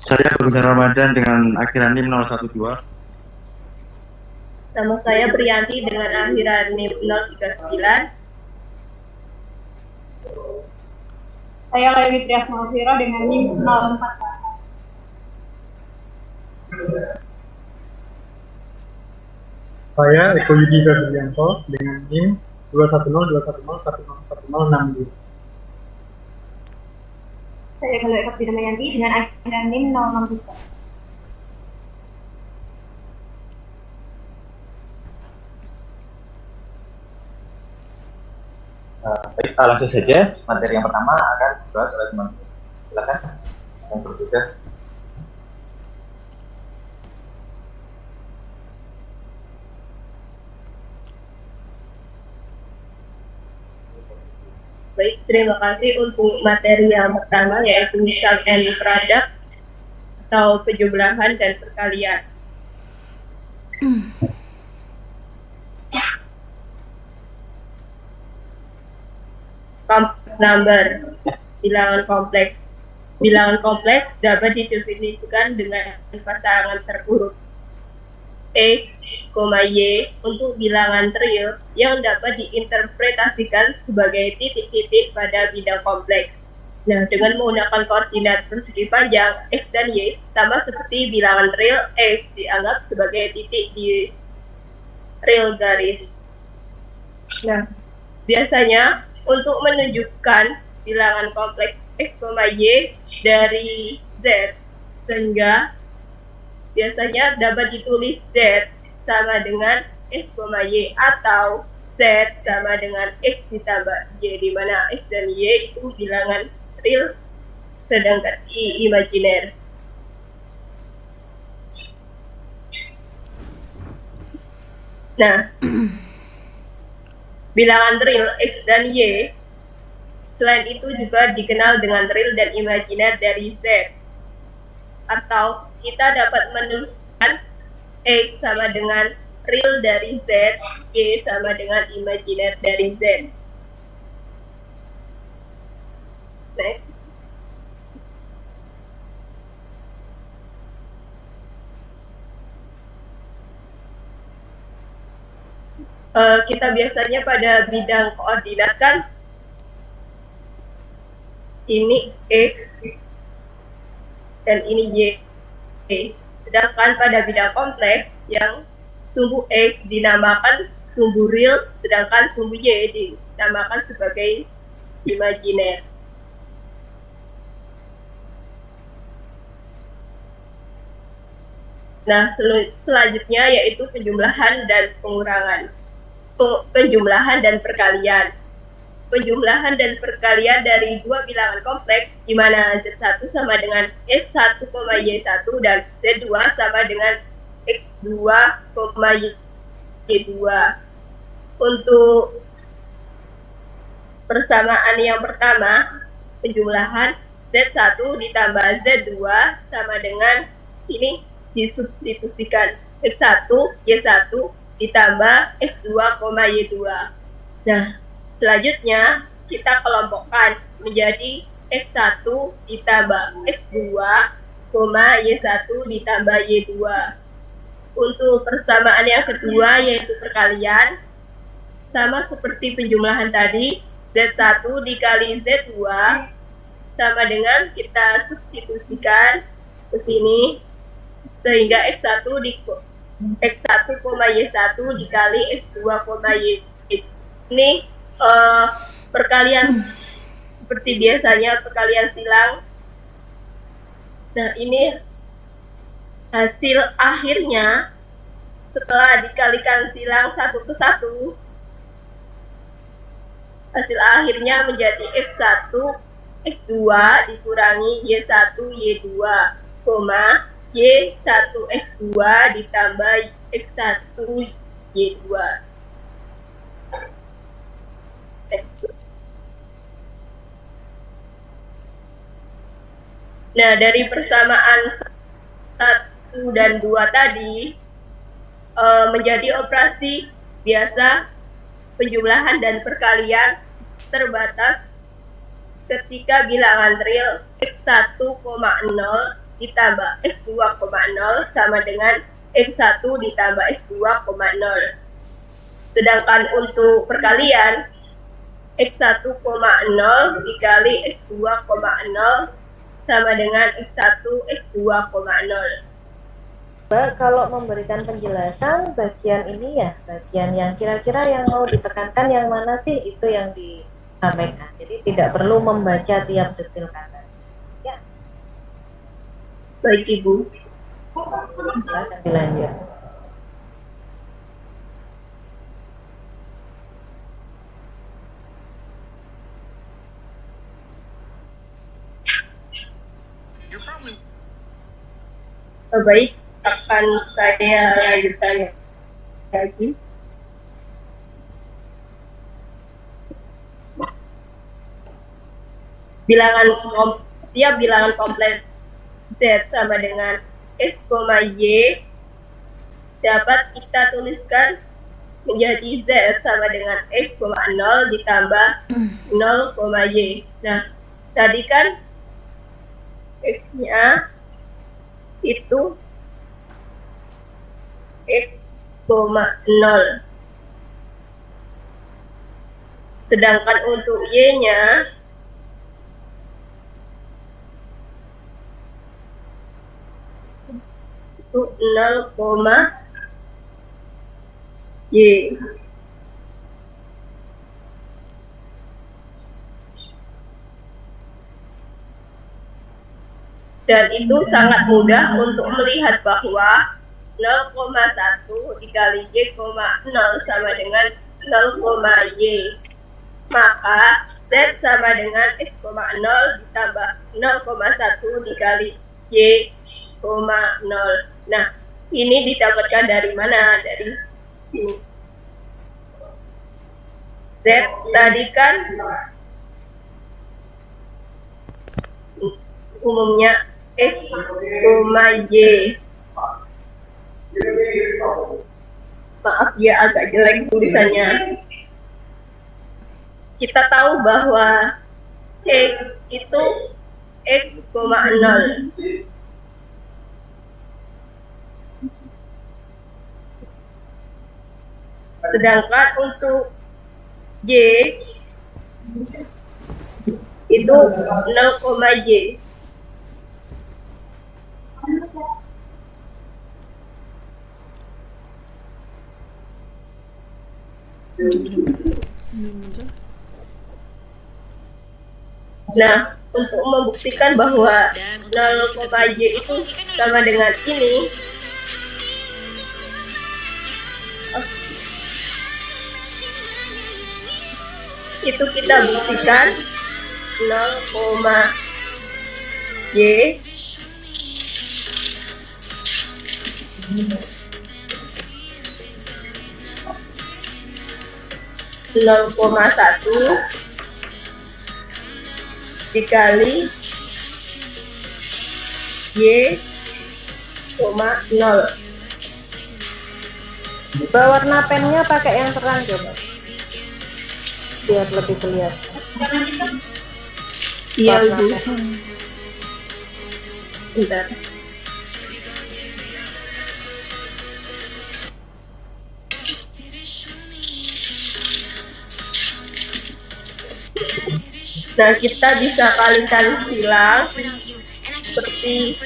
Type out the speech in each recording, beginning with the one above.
Saya Bagusan Ramadan dengan akhiran NIM 012. Nama saya Priyanti dengan akhiran NIM 039. Saya Lewi Triasmawira dengan NIM 04. Saya Eko Yudi Febrianto dengan NIM 21021011062. Saya Galuh Eka Damayanti dengan akhiran NIM 063. Baik, langsung saja materi yang pertama akan dibahas oleh teman-teman. Silakan yang bertugas. Baik, terima kasih untuk materi yang pertama yaitu sum and product atau penjumlahan dan perkalian. Complex number, bilangan kompleks. Bilangan kompleks dapat didefinisikan dengan pasangan terurut X, Y untuk bilangan real yang dapat diinterpretasikan sebagai titik-titik pada bidang kompleks. Nah, dengan menggunakan koordinat persegi panjang X dan Y sama seperti bilangan real X dianggap sebagai titik di real garis. Nah, biasanya untuk menunjukkan bilangan kompleks X, Y dari Z sehingga biasanya dapat ditulis Z sama dengan X, Y atau Z sama dengan X ditambah Y, di mana X dan Y itu bilangan real sedangkan Y imajiner. Nah, bilangan real X dan Y selain itu juga dikenal dengan real dan imajiner dari Z, atau kita dapat menuliskan X sama dengan real dari Z, Y sama dengan imajiner dari Z. Next. Kita biasanya pada bidang koordinat kan ini X dan ini Y. Sedangkan pada bidang kompleks yang sumbu X dinamakan sumbu real, sedangkan sumbu Y dinamakan sebagai imajiner. Nah, selanjutnya yaitu penjumlahan dan pengurangan. Penjumlahan dan perkalian. Penjumlahan dan perkalian dari dua bilangan kompleks di mana Z1 sama dengan X1, Y1 dan Z2 sama dengan X2, Y2. Untuk persamaan yang pertama, penjumlahan Z1 ditambah Z2 sama dengan ini disubstitusikan X1, Y1 ditambah X2, Y2. Nah, selanjutnya kita kelompokkan menjadi X1 ditambah X2, Y1 ditambah Y2. Untuk persamaan yang kedua yaitu perkalian, sama seperti penjumlahan tadi, Z1 dikali Z2 sama dengan kita substitusikan ke sini sehingga X1, Y1 dikali X2, Y. Ini perkalian seperti biasanya perkalian silang. Nah, ini hasil akhirnya setelah dikalikan silang satu persatu, hasil akhirnya menjadi X1, X2 dikurangi Y1, Y2, Y1, X2 ditambah X1, Y2. Nah, dari persamaan 1 dan 2 tadi menjadi operasi biasa penjumlahan dan perkalian terbatas ketika bilangan real X1,0 ditambah X2,0 sama dengan X1 ditambah X2,0. Sedangkan untuk perkalian, X1,0 dikali X2,0 sama dengan X1 X2,0. Kalau memberikan penjelasan bagian ini ya, bagian yang kira-kira yang mau ditekankan yang mana sih, itu yang disampaikan. Jadi tidak perlu membaca tiap detil kata. Ya. Baik Ibu. Silakan dilanjut. Baik, akan saya lanjutkan lagi. Setiap bilangan kompleks Z sama dengan X, Y dapat kita tuliskan menjadi Z sama dengan X, 0 ditambah 0, Y. Nah, tadi kan X-nya itu X, 0. Sedangkan untuk Y-nya itu 0, Y. Dan itu sangat mudah untuk melihat bahwa 0,1 dikali Y, 0 sama dengan 0, Y. Maka Z sama dengan X, 0 ditambah 0,1 dikali Y, 0. Nah, ini didapatkan dari mana? Dari sini. Z tadi kan umumnya X, Y. Maaf ya, agak jelek tulisannya. Kita tahu bahwa X itu X, 0. Sedangkan untuk Y itu 0, Y. Nah, untuk membuktikan bahwa 0, Y itu sama dengan ini, itu kita buktikan 0, Y 0,1 dikali Y, 0. Warna pennya pakai yang terang coba, biar lebih kelihatan. Iya, Warna Bu. pen. Bentar. Nah, kita bisa kalikan silang seperti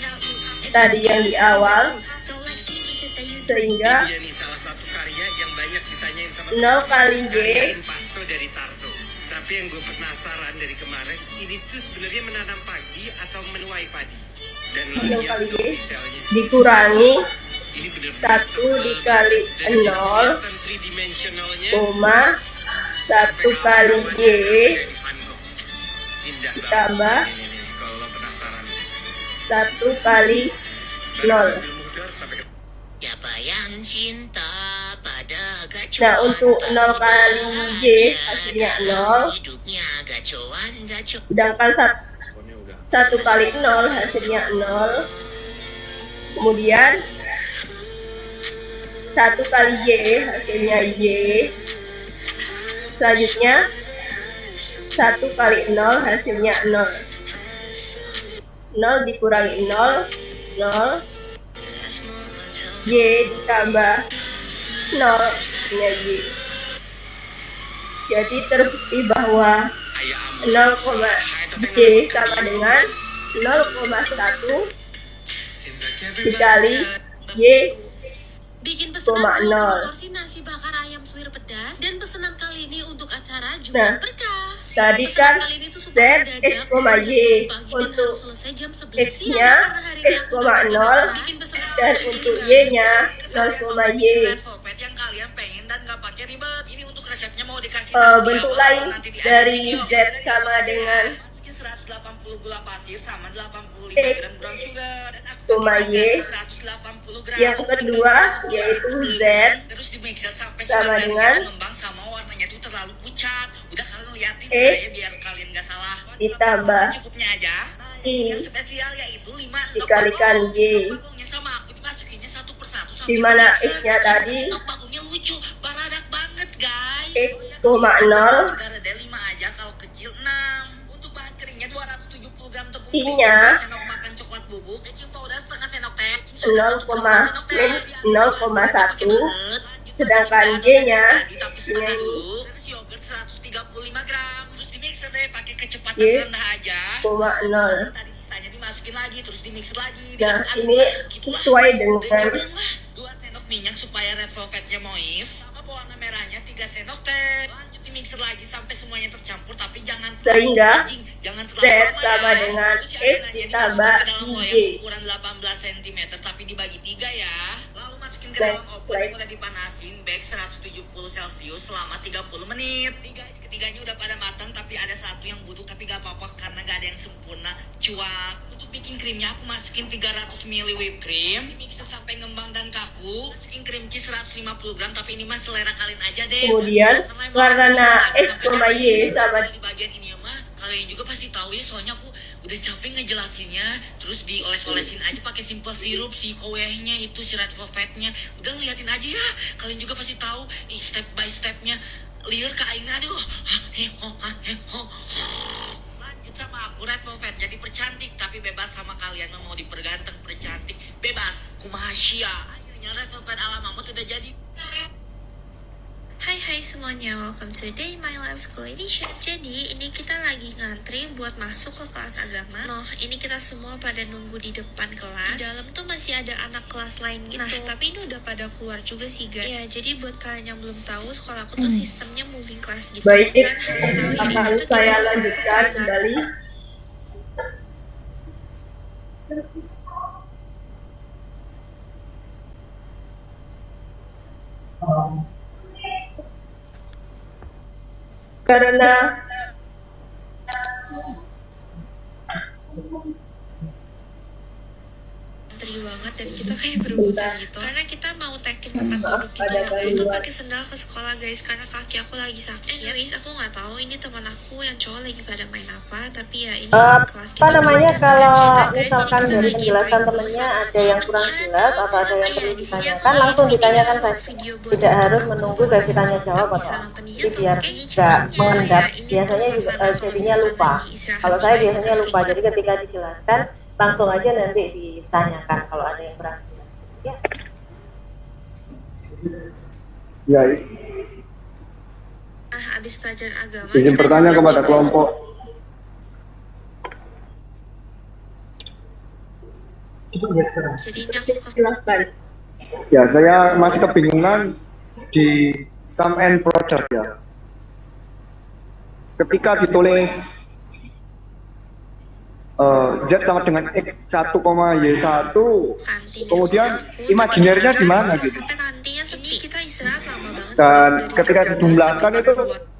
tadi yang di awal, sehingga 0 kali Y dari Tarto. Tapi yang gue penasaran dari kemarin, ini tuh sebenarnya menanam padi atau menuai padi. Dan lo 0 lihat kali tuh Y detailnya. dikurangi Ini benar-benar 1 dikali dan 0, kelihatan three-dimensionalnya. koma 1 kali Y Indah ditambah banget. Ini, kalau lo penasaran. 1 kali 0. Siapa yang cinta pada gacuan? Nah, untuk 0 kali Y hasilnya 0, Hidupnya gacuan. sedangkan 1 kali 0 hasilnya 0. Kemudian 1 kali Y hasilnya Y. Selanjutnya 1 kali 0 hasilnya 0. 0 dikurangi 0 0, Y ditambah 0 punya Y. Jadi terbukti bahwa 0,Y sama dengan 0,1 dikali Y Bikin koma pesanan nol. porsi nasi bakar ayam suwir pedas dan pesanan kali ini untuk acara Nah, jual berkah. tadi Pesanan kan kali ini tuh Z super mendadak, X, Y pagi dan untuk harus selesai jam 11 X-nya siang karena hari ini X, aku udah 0 bikin pesanan dan online untuk juga. Y-nya 0,Y. Red velvet yang kalian pengen dan gak pakai ribet. Ini untuk resepnya mau dikasih Bentuk lain dari Z sama dengan 180 gula pasir sama 85 X, gram brown sugar dan aku koma Y. 180 gram. Yang kedua yaitu Z Terus di mixer sampai sama sampai dengan mengembang sama warnanya tuh terlalu pucat. Udah kalian liatin X ya biar kalian gak salah. ditambah Cukupnya aja. I Yang spesial yaitu 5 dikalikan Y, bagongnya sama aku dimasukinnya satu persatu sampai di mana mixer. X-nya tadi Stok bagongnya lucu, baradak banget guys. X, 0, Garada 5 aja kalau kecil 6. Untuk bahan keringnya 270 gram tepung I-nya 2 sendok makan coklat bubuk, baking powder setengah sendok teh, 0,1, sedangkan Y-nya tapi setengah dulu. Terus yogurt 135 gram. Terus di mixer deh pakai kecepatan Y, rendah aja. 0. Tadi sisanya dimasukin lagi, terus di mixer lagi. Nah, diaduk-aduk. ini Gitu lah. sesuai dengan 2 sendok minyak supaya red velvetnya moist. Sama pewarna merahnya 3 sendok teh. Lanjut di mixer lagi sampai semuanya tercampur, tapi jangan Sehingga jangan Z terlalu lama sama ya. dengan Terus X adonannya ditambah dimasukkan ke dalam loyang Y. ukuran 18 cm tapi dibagi 3 ya. Lalu masukin ke Baik, dalam oven baik. yang udah dipanasin, bake 170 celcius selama 30 menit. Ketiganya udah pada matang tapi ada satu yang butuh, tapi gak apa-apa karena gak ada yang sempurna. Cuak. Untuk bikin krimnya aku masukin 300 ml whipped cream, di mixer sampai ngembang dan kaku. Masukin cream cheese 150 gram, tapi ini mah selera kalian aja deh. Kemudian karena X, Y sama di bagian ini ya mah kalian juga pasti tahu ya, soalnya aku udah capek ngejelasinnya. Terus dioles-olesin aja pakai simple sirup si kowehnya itu, si red velvetnya. Udah liatin aja ya, kalian juga pasti tahu nih step by stepnya. Liur ke aing, aduh. Lanjut sama aku, red velvet jadi percantik, tapi bebas sama kalian mau diperganteng percantik bebas kumaha sia. Akhirnya red velvet ala mamut udah jadi. Hai semuanya, welcome to Day My Life School Edition. Jadi ini kita lagi ngantri buat masuk ke kelas agama. Noh, ini kita semua pada nunggu di depan kelas. Di dalam tuh masih ada anak kelas lain gitu. Nah, tapi ini udah pada keluar juga sih guys. Ya, jadi buat kalian yang belum tahu, sekolah aku tuh sistemnya moving class gitu. Baik, Dan harus tahu ini akan tuh saya kita lanjutkan kembali. Karena ngantri banget dan kita kayak berebutan gitu karena kita mau tekin tempat duduk gitu. ada Aku tuh gangguan. pakai sendal ke sekolah guys karena kaki aku lagi sakit. Anyways, aku nggak tahu ini teman aku yang cowok lagi pada main apa, tapi ya ini kelas kita. Apa namanya belajar. kalau Nah, guys, misalkan ini kita dari lagi penjelasan main temennya bola. ada yang kurang jelas atau ada yang Iya, perlu di sini aku ditanyakan, langsung lagi ditanyakan bikin saja. video buat Tidak harus menunggu sesi tanya jawab bisa atau nonton di jadi YouTube. biar Ini nggak caranya, mengendap. ya, ini Biasanya tuh juga suasana jadinya kalau lupa. misalkan lagi istirahat Kalau saya apa, biasanya terus lupa, gimana? jadi ketika dijelaskan langsung aja nanti ditanyakan kalau ada yang kurang jelas. Ya. Ya, Nah, habis pelajaran agama izin kita bertanya mulai kepada nih. kelompok. Cukup ya sekarang. Jadi ini aku ke silahkan. Ya, saya masih kebingungan di sum and product ya. Ketika ditulis Z sama dengan X1, Y1, kantin. kemudian Aku imajinernya di mana gitu. sampai kantinnya sepi. Kita istirahat lama banget. Dan Dari ketika jam dijumlahkan 8 itu buat-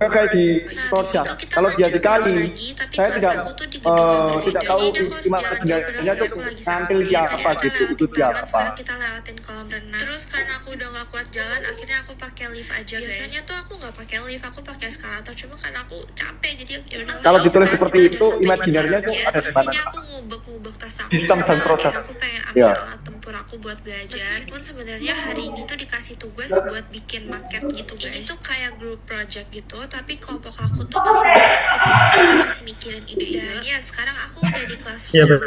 kayak di Nah, produk. di situ kita Kalau dia lanjut dikali, lagi, tapi saya kelas tidak aku tuh di gedung yang berbeda. tidak Jadi tahu ini aku harus imajinernya jalan-jalan itu aku lagi ngantil sakit. siapa Jadi aku gitu, itu lewatin siapa. sekarang kita lewatin kolam renang. Terus karena aku udah gak kuat jalan, akhirnya aku pakai lift aja guys. Biasanya tuh aku gak pakai lift, aku pakai eskalator. Cuma karena aku capek, jadi yaudah. Kalau ditulis Sekarang seperti udah itu, sampai di imajinernya kelas. tuh Ya, ada di terus mana? ini aku ngubek-ngubek tas aku. Di sum and Soalnya product. aku pengen ambil Ya. alat tempur aku buat belajar. Pun sebenarnya hari ini tuh dikasih tugas buat bikin market gitu guys. Ini tuh kayak group project gitu, tapi kelompok aku tuh masih mikirin ide-ide. Dan ya sekarang aku udah di kelas. Ya baik,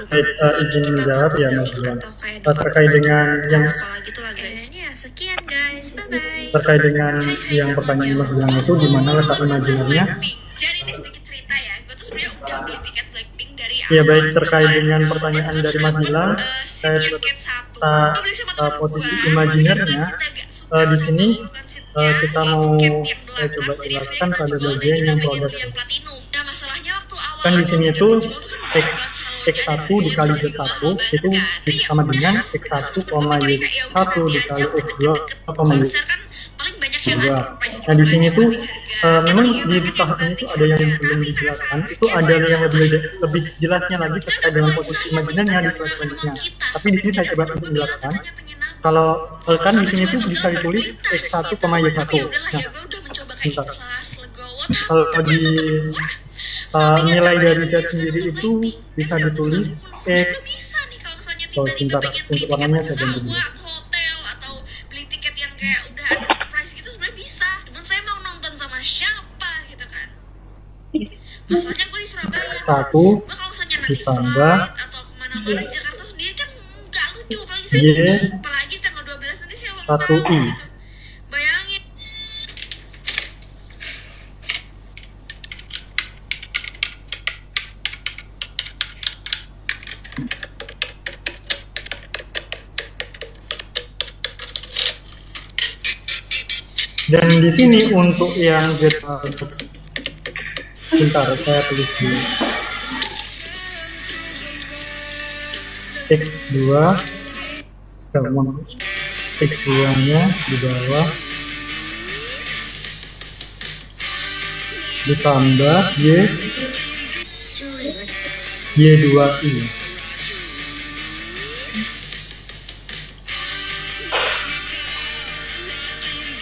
izin menjawab ya Mas Bulan. Terkait dengan yang sekolah gitu lah guys. Dan ya sekian guys, bye bye. Terkait dengan yang pertanyaan Mas Gilang itu di mana letak imajinernya? Jadi ini sedikit cerita ya, gue tuh sebenarnya udah beli tiket Blackpink dari Ya baik, terkait dengan pertanyaan dari Mas Gilang, saya posisi imajinernya di sini kita mau saya coba jelaskan pada bagian yang produk. Kan di sini itu X1 dikali Z1 itu sama dengan X1, Y1 dikali X2, Y2. Nah di sini tuh memang di tahap ini tuh ada yang belum dijelaskan. Itu ada yang lebih jelasnya lagi terkait dengan posisi imajinernya di slide selanjutnya. Tapi di sini saya coba untuk menjelaskan. Kalau kan di sini tuh bisa ditulis X1, Y1. Nah, sebentar. Kalau di nilai dari Z sendiri itu bisa ditulis X. Oh, sebentar. Untuk warnanya saya ganti dulu. X1 ditambah Y1I. Dan di sini untuk yang Z1, sebentar saya tulis dulu. X2 X2-nya di bawah ditambah Y2I.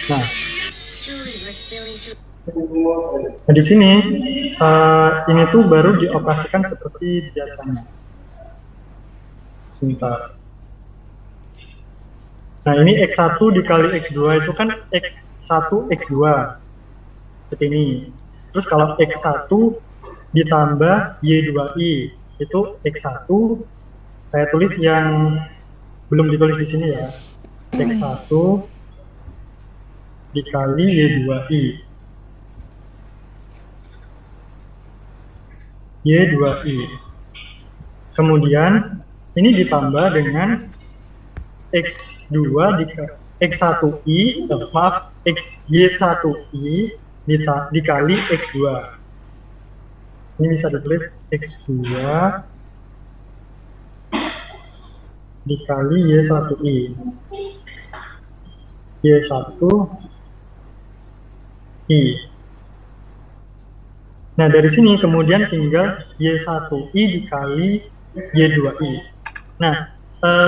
Nah, di sini ini tuh baru dioperasikan seperti biasanya. Sebentar. Nah, ini X1 dikali X2 itu kan X1 X2 seperti ini. Terus kalau X1 ditambah Y2I itu X1, saya tulis yang belum ditulis di sini ya. X1 dikali Y2I. Y2I. Kemudian ini ditambah dengan X2 X1I, maaf, Y1I dikali X2. Ini bisa ditulis X2 dikali Y1I. Y1I. Nah, dari sini kemudian tinggal Y1I dikali Y2I. Nah,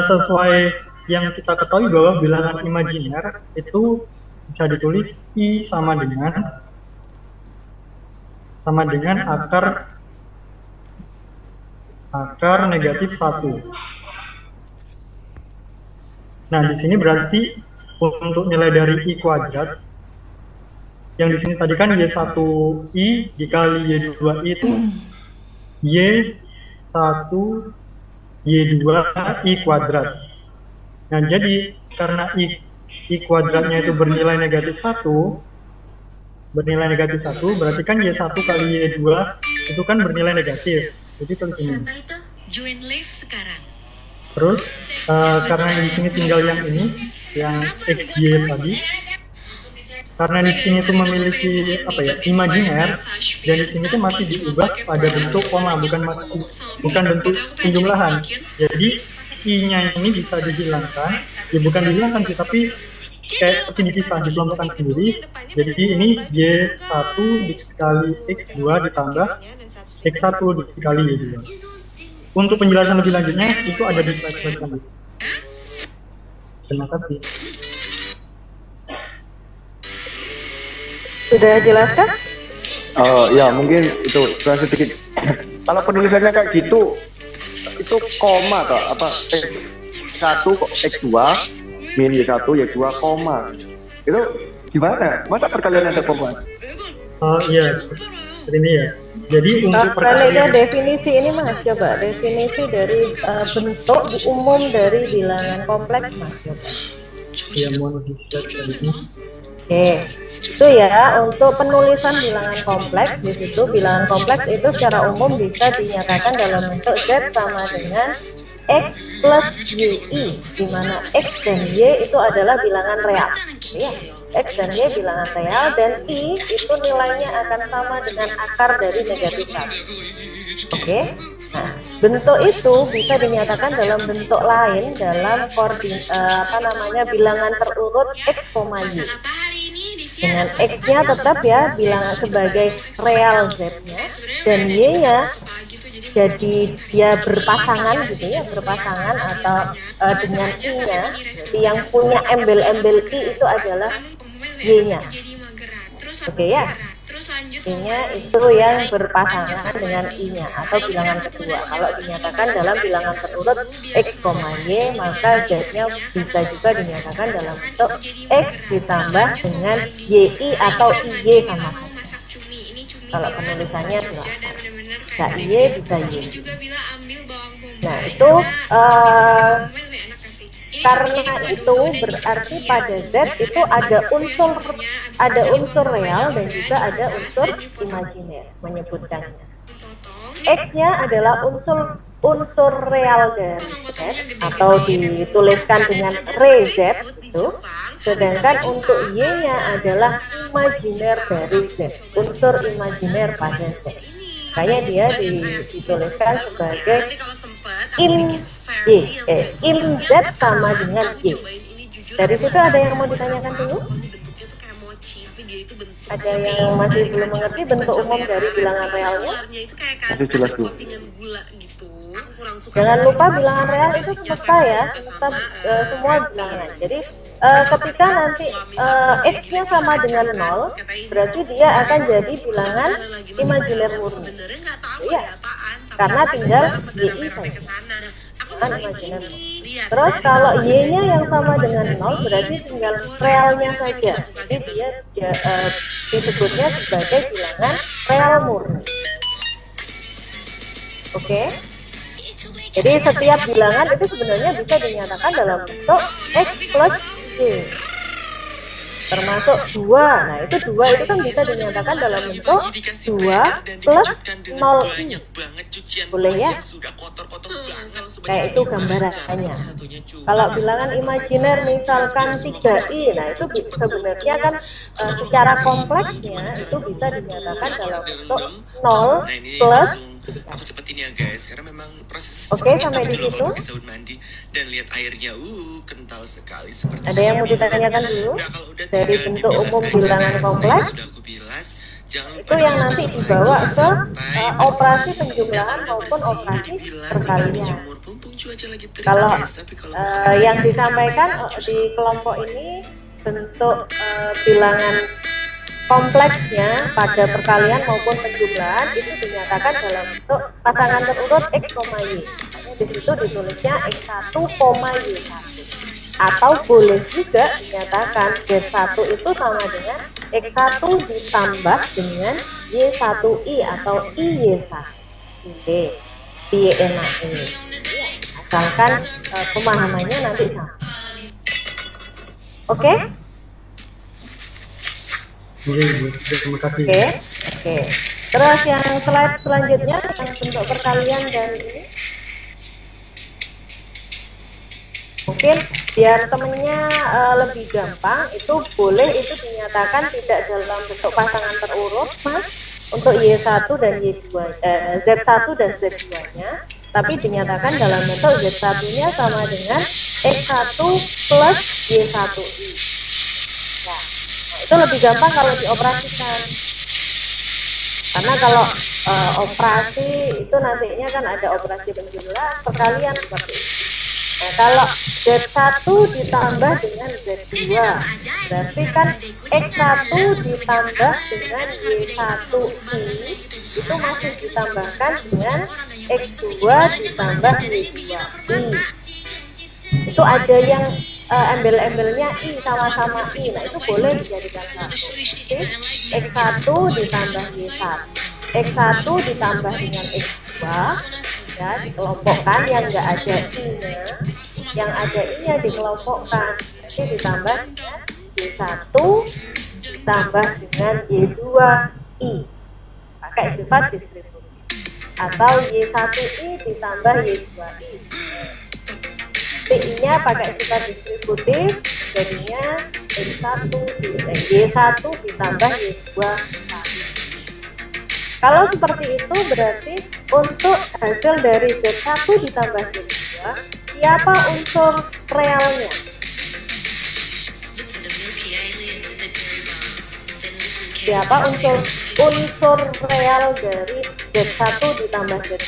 sesuai yang kita ketahui bahwa bilangan imajiner itu bisa ditulis I sama dengan akar negatif 1. Nah, di sini berarti untuk nilai dari I kuadrat yang di sini tadi kan Y1I dikali Y2I itu Y1 Y2I kuadrat. Nah, jadi karena I kuadratnya itu bernilai negatif 1, berarti kan Y1 kali Y2 itu kan bernilai negatif. Jadi tulis ini. Terus karena di sini tinggal yang ini, yang XY tadi. Karena di sini itu memiliki imajiner, dan di sini itu masih diubah pada bentuk koma, bukan bentuk penjumlahan. Jadi I-nya ini bisa dihilangkan, ya bukan dihilangkan sih, tapi kayak seperti dipisah, dikelompokkan sendiri. Jadi ini Y1 dikali X2 ditambah X1 dikali Y2. Untuk penjelasan lebih lanjutnya itu ada di slide selanjutnya. Terima kasih. Sudah jelas kan? Ya mungkin itu sedikit. Kalau penulisannya kayak gitu, itu koma atau apa? Y1 X2 min Y1 Y2 koma. Itu gimana? Masa perkalian ada koma? Oh iya, seperti ini ya. Jadi untuk Balik ke definisi ini Mas, coba definisi dari bentuk umum dari bilangan kompleks Mas, coba. Ya, mohon di slide selanjutnya. Oke, itu ya untuk penulisan bilangan kompleks. Di situ bilangan kompleks itu secara umum bisa dinyatakan dalam bentuk Z sama dengan X plus YI, di mana X dan Y itu adalah bilangan real, ya. X dan Y bilangan real, dan I itu nilainya akan sama dengan akar dari negatif 1. Oke, nah bentuk itu bisa dinyatakan dalam bentuk lain dalam bilangan terurut X, Y. Dengan X-nya tetap ya bilangan sebagai real Z-nya, dan Y-nya jadi dia berpasangan gitu ya, berpasangan atau dengan I-nya. Jadi yang punya embel-embel I itu adalah Y-nya. Oke ya, I-nya itu yang berpasangan dengan I-nya atau bilangan kedua. Kalau dinyatakan dalam bilangan terurut X, Y, maka Z-nya bisa juga dinyatakan dalam bentuk X ditambah dengan YI atau IY sama-sama. Kalau penulisannya silakan. Bisa IY, bisa Y. Nah itu karena itu berarti pada Z itu ada unsur real dan juga ada unsur imajiner menyebutkannya. X-nya adalah unsur real dari Z atau dituliskan dengan re Z itu, sedangkan untuk Y-nya adalah imajiner dari Z, unsur imajiner pada Z. Makanya dia dituliskan sebagai im Z sama dengan Y. Dari situ ada yang mau ditanyakan dulu? Ada yang masih belum mengerti bentuk umum dari bilangan realnya? Masih jelas tuh. Jangan lupa bilangan real itu semesta ya, semesta semua bilangan. Jadi ketika nanti X-nya sama dengan 0, berarti dia akan jadi bilangan imajiner murni. Iya, karena tinggal YI saja. Kan imajiner murni. Terus kalau Y-nya yang sama dengan 0, berarti tinggal realnya saja. Jadi dia disebutnya sebagai bilangan real murni. Oke? Jadi setiap bilangan itu sebenarnya bisa dinyatakan dalam bentuk X plus Y, termasuk 2. Nah itu 2 itu kan bisa dinyatakan dalam bentuk 2 plus 0i. Boleh ya? Kayak itu gambarannya. Kalau bilangan imajiner misalkan 3i, nah itu sebenarnya kan secara kompleksnya itu bisa dinyatakan dalam bentuk 0 plus. Aku cepetin ya guys, karena memang proses Oke, sampai di situ. mandi dan lihat airnya kental sekali seperti ada yang mau ditanyakan dulu dari bentuk umum bilangan kompleks itu yang nanti dibawa ke operasi penjumlahan maupun operasi perkalian. Kalau yang disampaikan di kelompok ini bentuk bilangan kompleksnya pada perkalian maupun penjumlahan itu dinyatakan dalam bentuk pasangan terurut X, Y. Di situ ditulisnya X1, Y1. Atau boleh juga dinyatakan Z1 itu sama dengan X1 ditambah dengan Y1I atau IY1. Piye enak ini. Asalkan pemahamannya nanti sama. Oke? Terima kasih. Oke. Terus yang slide selanjutnya tentang bentuk perkalian dan ini. Mungkin biar temennya lebih gampang, itu boleh itu dinyatakan tidak dalam bentuk pasangan terurut, Mas, untuk Y1 dan Y2, Z1 dan Z2-nya, tapi dinyatakan dalam bentuk Z1-nya sama dengan X1 plus Y1I. Nah, itu lebih gampang kalau dioperasikan. Karena kalau operasi itu nantinya kan ada operasi penjumlahan, perkalian seperti itu. Nah, kalau Z1 ditambah dengan Z2, berarti kan X1 ditambah dengan Y1I itu masih ditambahkan dengan X2 ditambah Y2I. itu ada yang embel-embelnya I sama-sama I, nah itu boleh dijadikan satu. X1 ditambah Y1, X1 ditambah dengan X2, ya dikelompokkan, yang nggak ada I-nya, yang ada I-nya dikelompokkan, jadi ditambah dengan Y1 ditambah dengan Y2I, pakai sifat distributif, atau Y1I ditambah Y2I. I-nya pakai sifat distributif, jadinya Y1 ditambah Y2. Kalau seperti itu berarti untuk hasil dari Z1 ditambah Z2, siapa unsur realnya? Siapa unsur real dari Z1 ditambah Z2?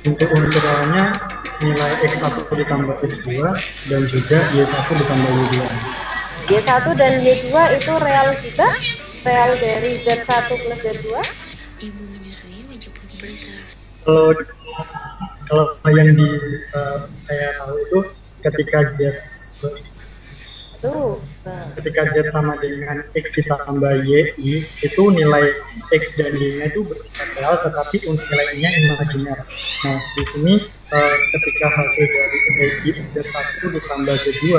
Untuk unsur realnya nilai X1 ditambah X2 dan juga Y1 ditambah Y2. Y1 dan Y2 itu real juga? Real dari Z1 plus Z2? Kalau yang saya tahu itu ketika Z sama dengan X ditambah Y, itu nilai X dan Y-nya itu bersifat real, tetapi untuk nilainya imajiner. Nah, di sini ketika hasil dari Z1 ditambah Z2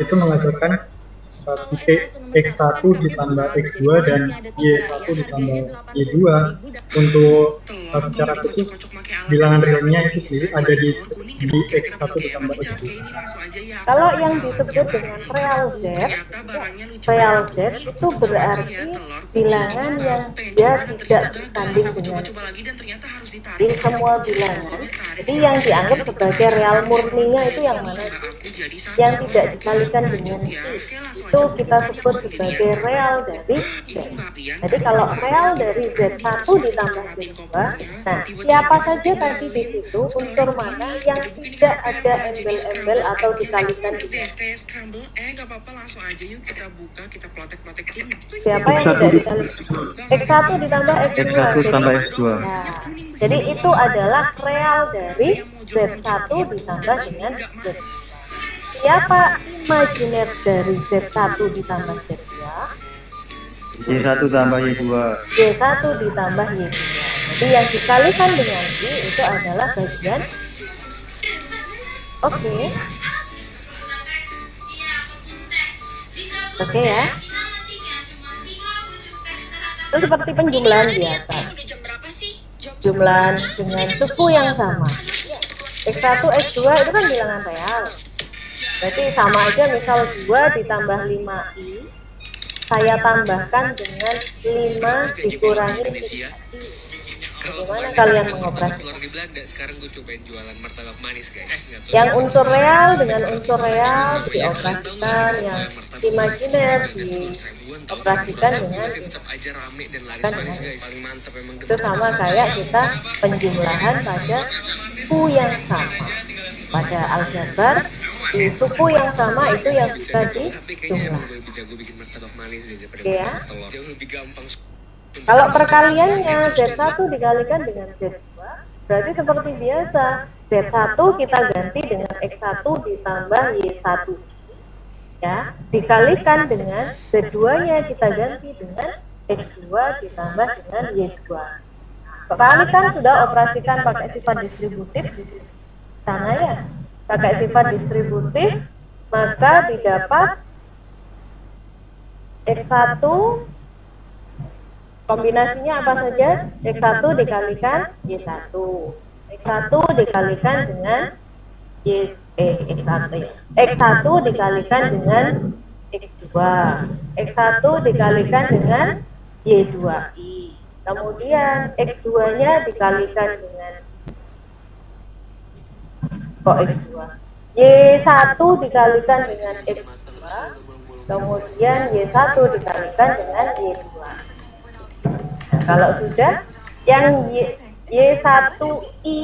itu menghasilkan X1 ditambah X2 dan Y1 ditambah Y2. Untuk secara khusus bilangan realnya itu sendiri ada di X1 ditambah X2. Kalau yang disebut dengan real Z itu berarti bilangan yang dia tidak bersanding dengan di semua bilangan. Jadi yang dianggap sebagai real murninya itu yang mana? Yang tidak dikalikan dengan I, itu kita sebut sebagai real dari Z. Jadi kalau real dari Z1 ditambah Z2, nah siapa saja tadi di situ unsur mana yang tidak ada embel-embel atau dikalikan dengan? Siapa yang tidak dikalikan? X1 ditambah X2. X1 tambah X2. Nah, jadi itu adalah real dari Z1 ditambah dengan Z2. Siapa imajiner dari Z1 ditambah Z2? Y1 tambah Y2. Y1 ditambah Y2. Jadi yang dikalikan dengan I itu adalah bagian. Oke. Oke ya. Itu seperti penjumlahan biasa. Jumlahan dengan suku yang sama. X1, X2 itu kan bilangan real. Berarti sama aja, misal 2 ditambah 5I, saya tambahkan dengan 5 dikurangi 3I. Bagaimana kalian mengoperasikan? Yang unsur real dengan unsur real dioperasikan, yang imajiner dioperasikan dengan itu sama kayak kita penjumlahan pada suku yang sama. Pada aljabar di suku yang sama itu yang bisa dijumlah. Oke ya. Kalau perkaliannya Z1 dikalikan dengan Z2, berarti seperti biasa, Z1 kita ganti dengan X1 ditambah Y1, ya, dikalikan dengan Z2-nya kita ganti dengan X2 ditambah dengan Y2. Kalikan sudah operasikan pakai sifat distributif di sana ya, pakai sifat distributif, maka didapat X1 kombinasinya apa saja? X1 dikalikan Y1, X1 dikalikan dengan X1 dikalikan dengan X2, X1 dikalikan dengan Y2I, kemudian X2-nya dikalikan dengan X2, Y1 dikalikan dengan X2, kemudian Y1 dikalikan dengan Y2. Nah, kalau sudah yang Y1I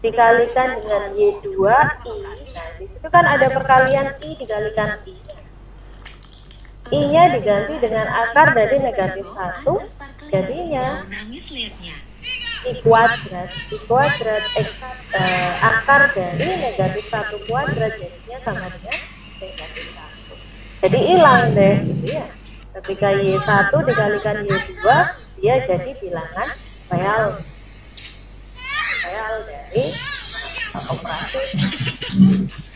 dikalikan dengan Y2I, nah disitu kan ada perkalian I dikalikan I. I-nya diganti dengan akar dari negatif 1, jadinya I kuadrat X1 akar dari negatif 1 kuadrat jadinya sama dengan negatif 1. Jadi hilang deh gitu ya. Ketika Y1 dikalikan Y2 dia jadi bilangan real dari operasi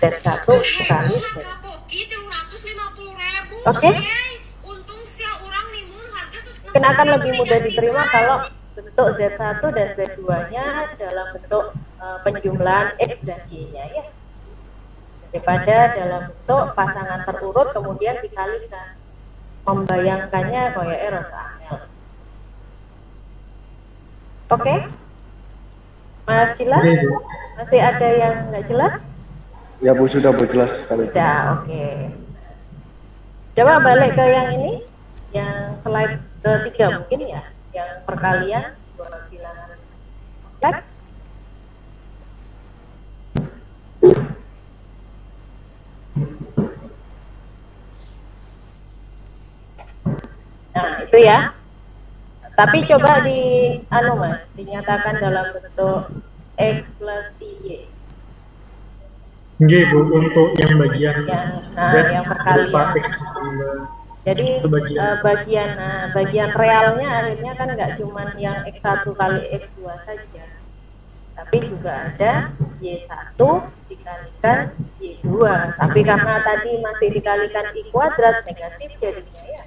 Z1 kali Z. Oke? Mungkin akan lebih mudah diterima kalau bentuk Z1 dan Z2-nya dalam bentuk penjumlahan X dan Y-nya ya. Daripada dalam bentuk pasangan terurut kemudian dikalikan. Membayangkannya kayak error angel. Oke? Mas Gilas? Masih ada yang nggak jelas? Ya Bu, sudah Bu, jelas sekali. Sudah, oke. Coba balik ke yang ini, yang slide ketiga mungkin ya, yang perkalian dua bilangan kompleks. Nah itu ya. Tapi coba dinyatakan dalam bentuk X plus Y. Nggih Bu, untuk yang bagian Z yang perkalian. X. Jadi bagian realnya akhirnya kan nggak cuma yang X1 kali X2 saja, tapi juga ada Y1 dikalikan Y2. Tapi karena tadi masih dikalikan I kuadrat negatif jadinya ya.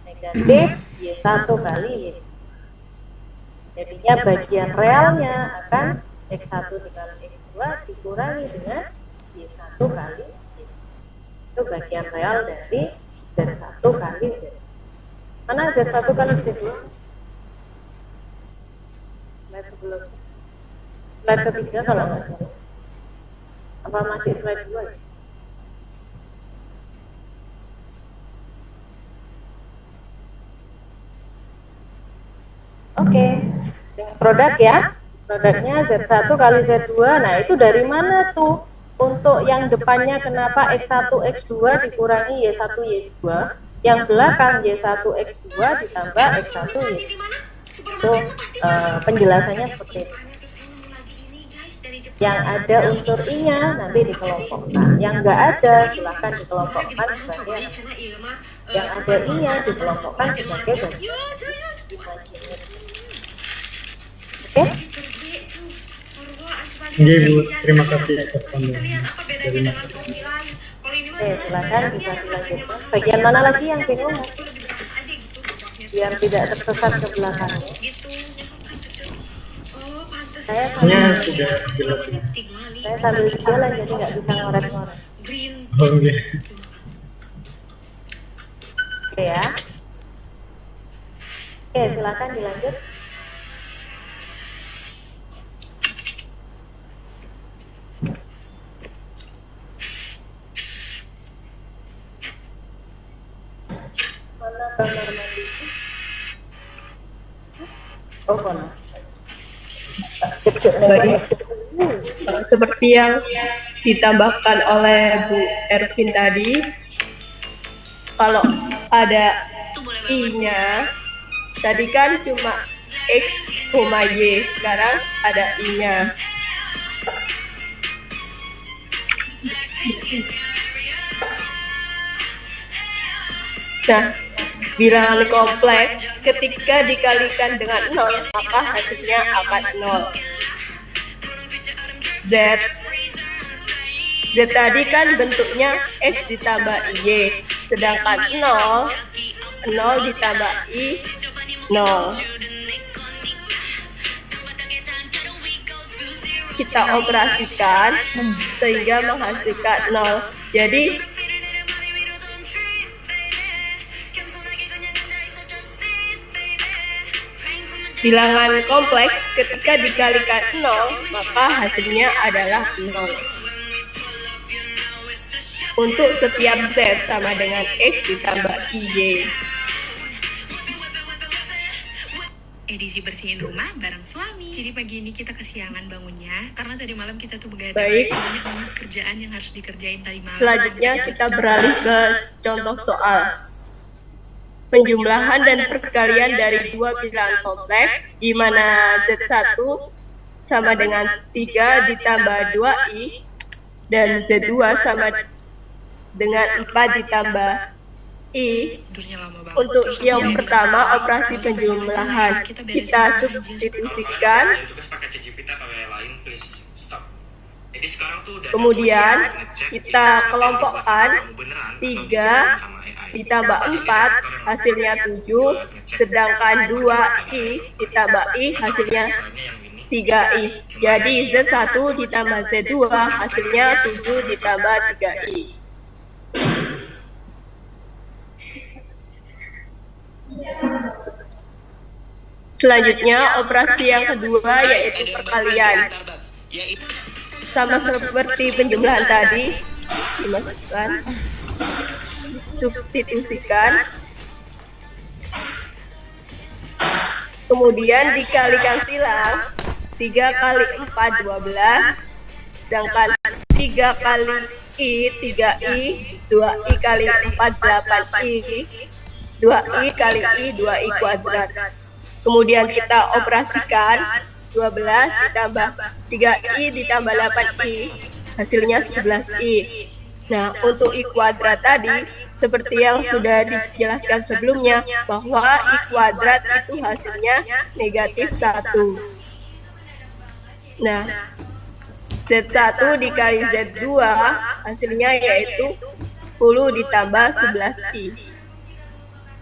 Negatif Y1 kali Y. Jadinya bagian realnya akan X1 dikali X2 dikurangi dengan Y1 kali Y. Itu bagian real dari Z1 kali Z. Mana Z1 kali Z2? Slide sebelum. Slide ketiga kalau nggak salah. Apa masih slide 2 ya? Oke, produk ya, produknya Z1 kali Z2. Nah itu dari mana tuh? Untuk yang depannya kenapa X1 X2 dikurangi Y1 Y2, yang belakang Y1 X2 ditambah X1 Y2. Itu penjelasannya seperti ini. Yang ada unsur I-nya nanti dikelompokkan, yang nggak ada silahkan dikelompokkan sebagai yang ada I-nya dikelompokkan sebagai bagian imajiner. Oke? Nggih Bu, terima kasih atas tambahannya. Silakan bisa dilanjutkan. Bagian mana lagi yang bingung? Biar tidak tersesat ke belakang. Saya sudah jelas. Saya sambil jalan jadi nggak bisa ngorek-ngorek. Oke. Oke ya. Oke, silakan dilanjut. Mana kamar mandi? Oh, mana? Baik. Seperti yang ditambahkan oleh Bu Ervin tadi, kalau ada I-nya, tadi kan cuma X, Y, sekarang ada I-nya. Nah, bilangan kompleks ketika dikalikan dengan 0 maka hasilnya akan 0. Z tadi kan bentuknya X ditambah Y, sedangkan 0 ditambah I 0. Kita operasikan sehingga menghasilkan 0. Jadi bilangan kompleks ketika dikalikan 0 maka hasilnya adalah 0. Untuk setiap Z sama dengan X ditambah Y. Edisi bersihin rumah bareng suami. Jadi pagi ini kita kesiangan bangunnya karena tadi malam kita tuh begadang. Baik. Banyak kerjaan yang harus dikerjain tadi malam. Selanjutnya kita beralih ke contoh soal. Penjumlahan dan perkalian dari dua bilangan kompleks di mana Z1 sama dengan 3 ditambah 2i, dan Z2 sama dengan 4 ditambah i. Untuk yang pertama, operasi penjumlahan, kita substitusikan. Kemudian kita kelompokkan 3 ditambah 4 hasilnya 7, sedangkan 2i ditambah i hasilnya 3i. Jadi Z1 ditambah Z2 hasilnya 7 ditambah 3i. Selanjutnya, operasi yang kedua yaitu perkalian. Sama seperti penjumlahan tadi, dimasukkan, substitusikan, kemudian dikalikan silang. 3 kali 4 12, sedangkan 3 kali i 3i, 2i kali 4 8i, 2i kali i 2i kuadrat. Kemudian kita operasikan 12 ditambah 3i ditambah 8i, hasilnya 11i. Nah, untuk i kuadrat tadi, seperti yang sudah dijelaskan sebelumnya, bahwa i kuadrat itu hasilnya negatif 1. Nah, Z1 dikali Z2 hasilnya yaitu 10 ditambah 11i.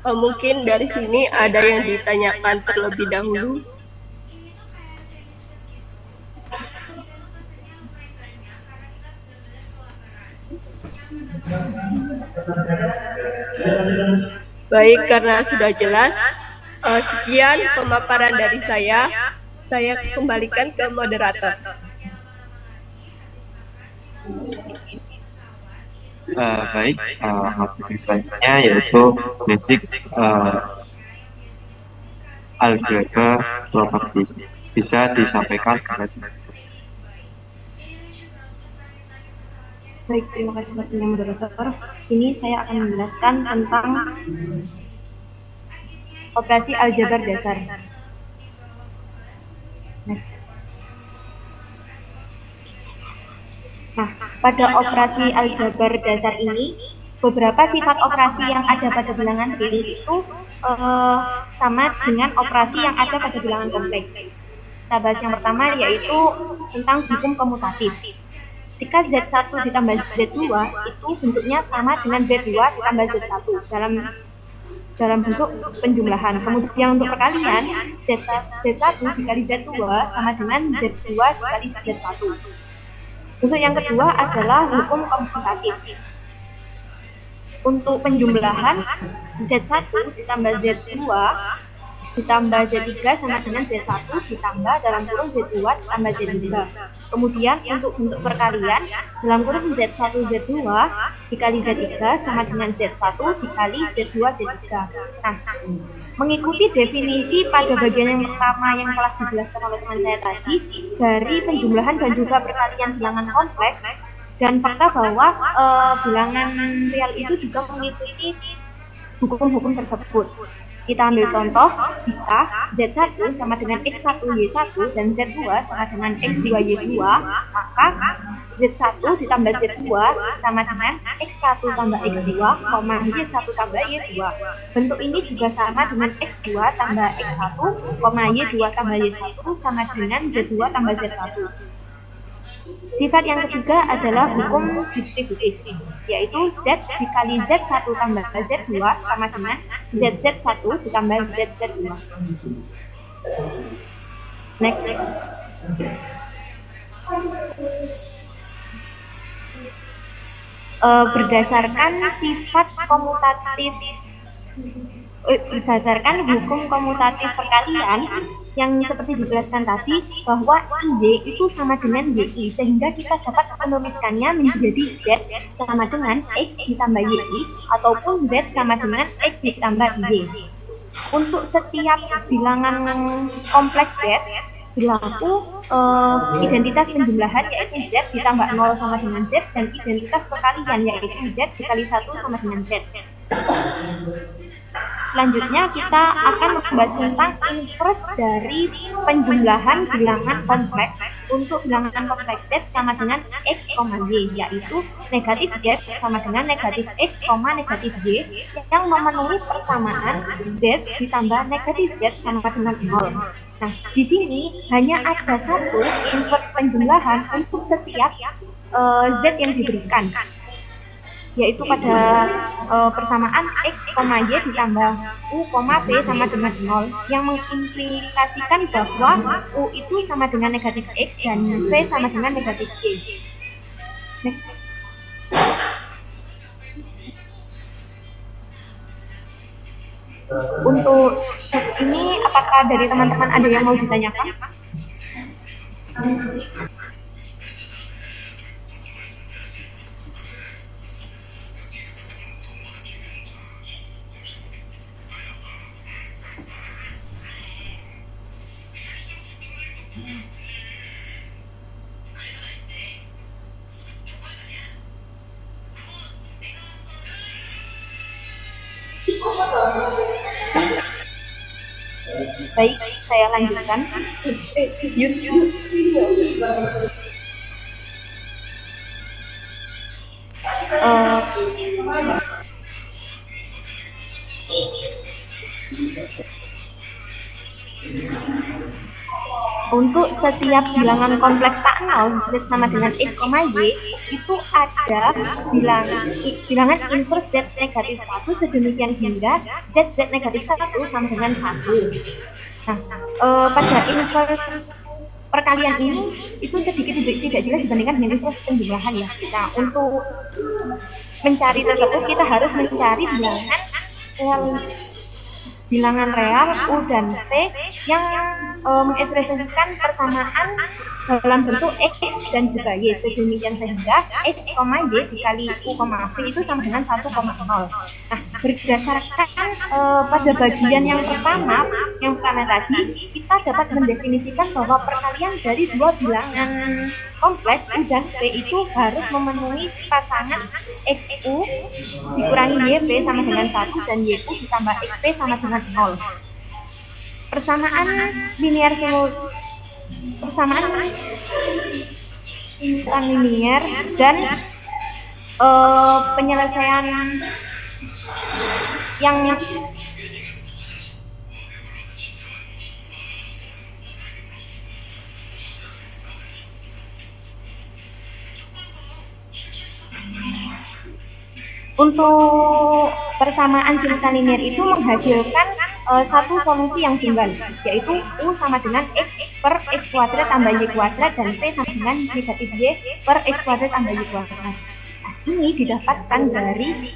Mungkin dari sini ada yang ditanyakan terlebih dahulu. Baik, karena sudah jelas, sekian pemaparan dari saya. Saya kembalikan ke moderator. Baik, materi selanjutnya yaitu basic algebra properties. Bisa disampaikan karena Baik, terima kasih waktunya moderator. Sini saya akan menjelaskan tentang operasi aljabar dasar. Nah, pada operasi aljabar dasar ini, beberapa sifat operasi yang ada pada bilangan real itu sama dengan operasi yang ada pada bilangan kompleks. Kita bahas yang pertama yaitu tentang hukum komutatif. Ketika Z1 ditambah Z2 itu bentuknya sama dengan Z2 ditambah Z1 dalam bentuk penjumlahan. Kemudian untuk perkalian, Z1 dikali Z2 sama dengan Z2 dikali Z1. Untuk yang kedua adalah hukum komutatif. Untuk penjumlahan, Z1 ditambah Z2 ditambah Z3 sama dengan Z1 ditambah dalam kurung Z2 ditambah Z3. Kemudian untuk bentuk perkalian, dalam kurung Z1 Z2 dikali Z3 sama dengan Z1 dikali Z2 Z3. Nah, mengikuti definisi pada bagian yang pertama yang telah dijelaskan oleh teman saya tadi, dari penjumlahan dan juga perkalian bilangan kompleks, dan fakta bahwa bilangan real itu juga mengikuti hukum-hukum tersebut. Kita ambil contoh, jika Z1 sama dengan X1Y1 dan Z2 sama dengan X2Y2, maka Z1 ditambah Z2 sama dengan X1 tambah X2, Y1 tambah Y2. Bentuk ini juga sama dengan X2 tambah X1, Y2 tambah Y1 sama dengan Z2 tambah Z1. Sifat yang ketiga adalah hukum distributif, yaitu Z dikali Z1 tambah Z2 sama dengan ZZ1 ditambah ZZ2. Next. Berdasarkan sifat komutatif, berdasarkan hukum komutatif perkalian, yang seperti dijelaskan tadi, bahwa Y itu sama dengan YI, sehingga kita dapat menuliskannya menjadi Z sama dengan X ditambah YI, ataupun Z sama dengan X ditambah Y. Untuk setiap bilangan kompleks Z, berlaku identitas penjumlahan yaitu Z ditambah 0 sama dengan Z, dan identitas perkalian yaitu Z dikali 1 sama dengan Z. selanjutnya kita akan membahas tentang inverse dari penjumlahan bilangan kompleks. Untuk bilangan kompleks Z sama dengan X, Y, yaitu negatif Z sama dengan negatif X, negatif Y yang memenuhi persamaan Z ditambah negatif Z sama dengan 0. Nah, di sini hanya ada satu inverse penjumlahan untuk setiap Z yang diberikan, yaitu pada persamaan X, Y ditambah U, V sama dengan 0 yang mengimplikasikan bahwa U itu sama dengan negatif X dan V sama dengan negatif Y. Next. Untuk ini, apakah dari teman-teman ada yang mau ditanyakan? Baik, saya lanjutkan. Untuk setiap bilangan kompleks tak nol Z sama dengan X, Y itu ada bilangan inverse Z negatif 1 sedemikian hingga Z negatif 1 sama dengan 1. Nah, pada inverse perkalian ini itu sedikit tidak jelas dibandingkan dengan inverse penjumlahan ya. Nah, untuk mencari tersebut kita harus mencari bilangan real U dan V yang mengekspresikan persamaan dalam bentuk X dan juga Y sedemikian sehingga X, Y dikali U, V itu sama dengan 1,0. Nah, berdasarkan pada bagian yang pertama tadi kita dapat mendefinisikan bahwa perkalian dari dua bilangan kompleks U dan V itu harus memenuhi pasangan XU dikurangi YV sama dengan 1 dan YU ditambah XP sama dengan 0. Persamaan linear dan penyelesaian yang untuk persamaan simultan linear itu menghasilkan satu solusi yang tunggal, yaitu U sama dengan X per X kuadrat tambah Y kuadrat dan P sama dengan negatif Y per X kuadrat tambah Y kuadrat. Nah, ini didapatkan dari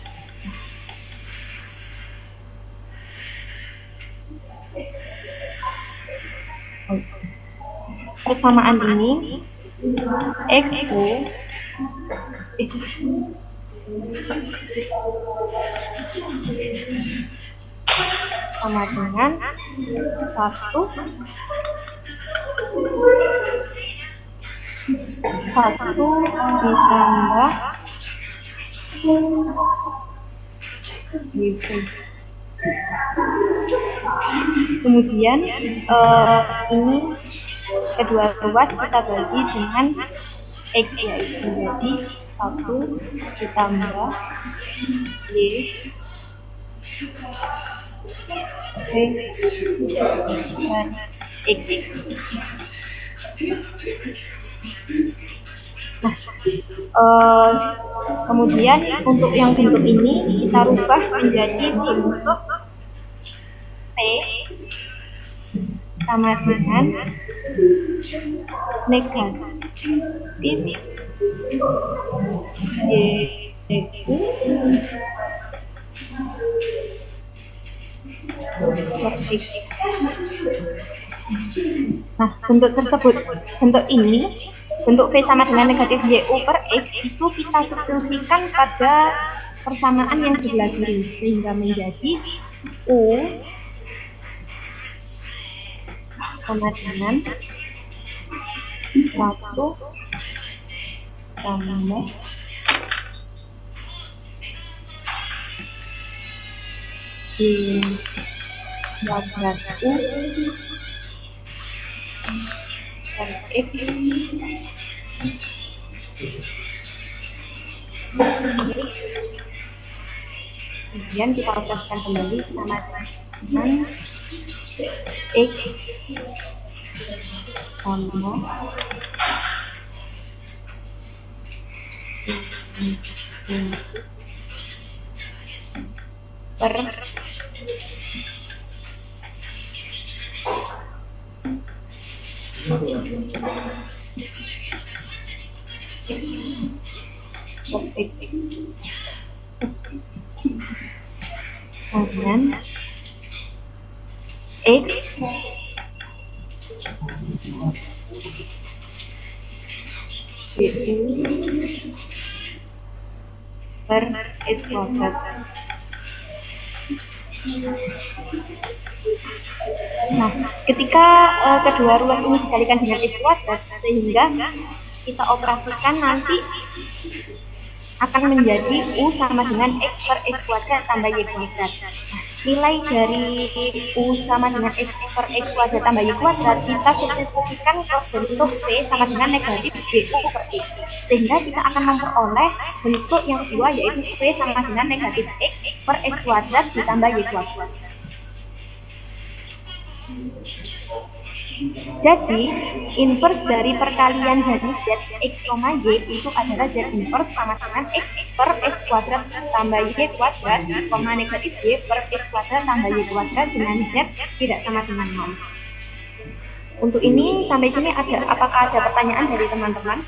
persamaan ini XU sama dengan 1 ditambah gitu. Kemudian ini kedua ruas kita bagi dengan X, yaitu jadi 1 ditambah Y dan X. Nah, kemudian untuk yang bentuk ini kita rubah menjadi bentuk P sama dengan negatif YU per X. Nah, bentuk tersebut, bentuk ini, bentuk P sama dengan negatif YU per X itu kita substitusikan pada persamaan yang sebelah kiri sehingga menjadi U sama dengan 1 tambah kuadrat U dan X kemudian kita operasikan kembali sama dengan X tambah per X kemudian X per X kuadrat. Nah, ketika kedua ruas ini dikalikan dengan X kuadrat, sehingga kita operasikan nanti akan menjadi U sama dengan X per X kuadrat tambah Y kuadrat. Nilai dari U sama dengan X per X kuadrat tambah Y kuadrat kita substitusikan ke bentuk V sama dengan negatif BU per X, sehingga kita akan memperoleh bentuk yang kedua, yaitu V sama dengan negatif X per X kuadrat ditambah Y kuadrat. Jadi, inverse dari perkalian dari Z X, Y itu adalah Z inverse sama dengan X per X kuadrat tambah Y kuadrat, negatif Y per X kuadrat tambah Y kuadrat dengan Z tidak sama dengan 0. Untuk ini, sampai sini apakah ada pertanyaan dari teman-teman?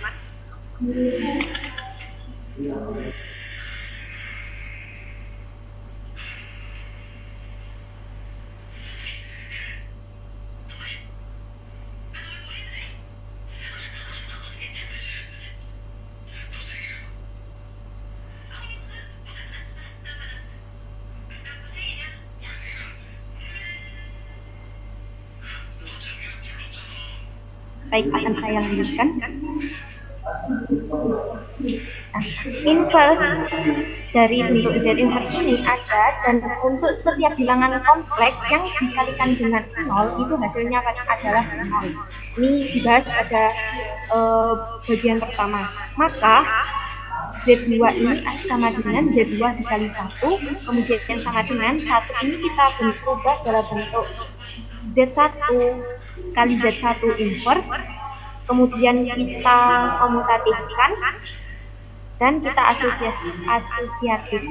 Baik, akan saya lanjutkan. Inverse dari bentuk Z inverse ini ada, dan untuk setiap bilangan kompleks yang dikalikan dengan 0 itu hasilnya adalah 0. Ini dibahas pada bagian pertama. Maka Z2 ini sama dengan Z2 dikali 1, kemudian yang sama dengan 1 ini kita berubah dalam bentuk Z1 kali Z1 inverse, kemudian kita komutatifkan dan kita asosiatif.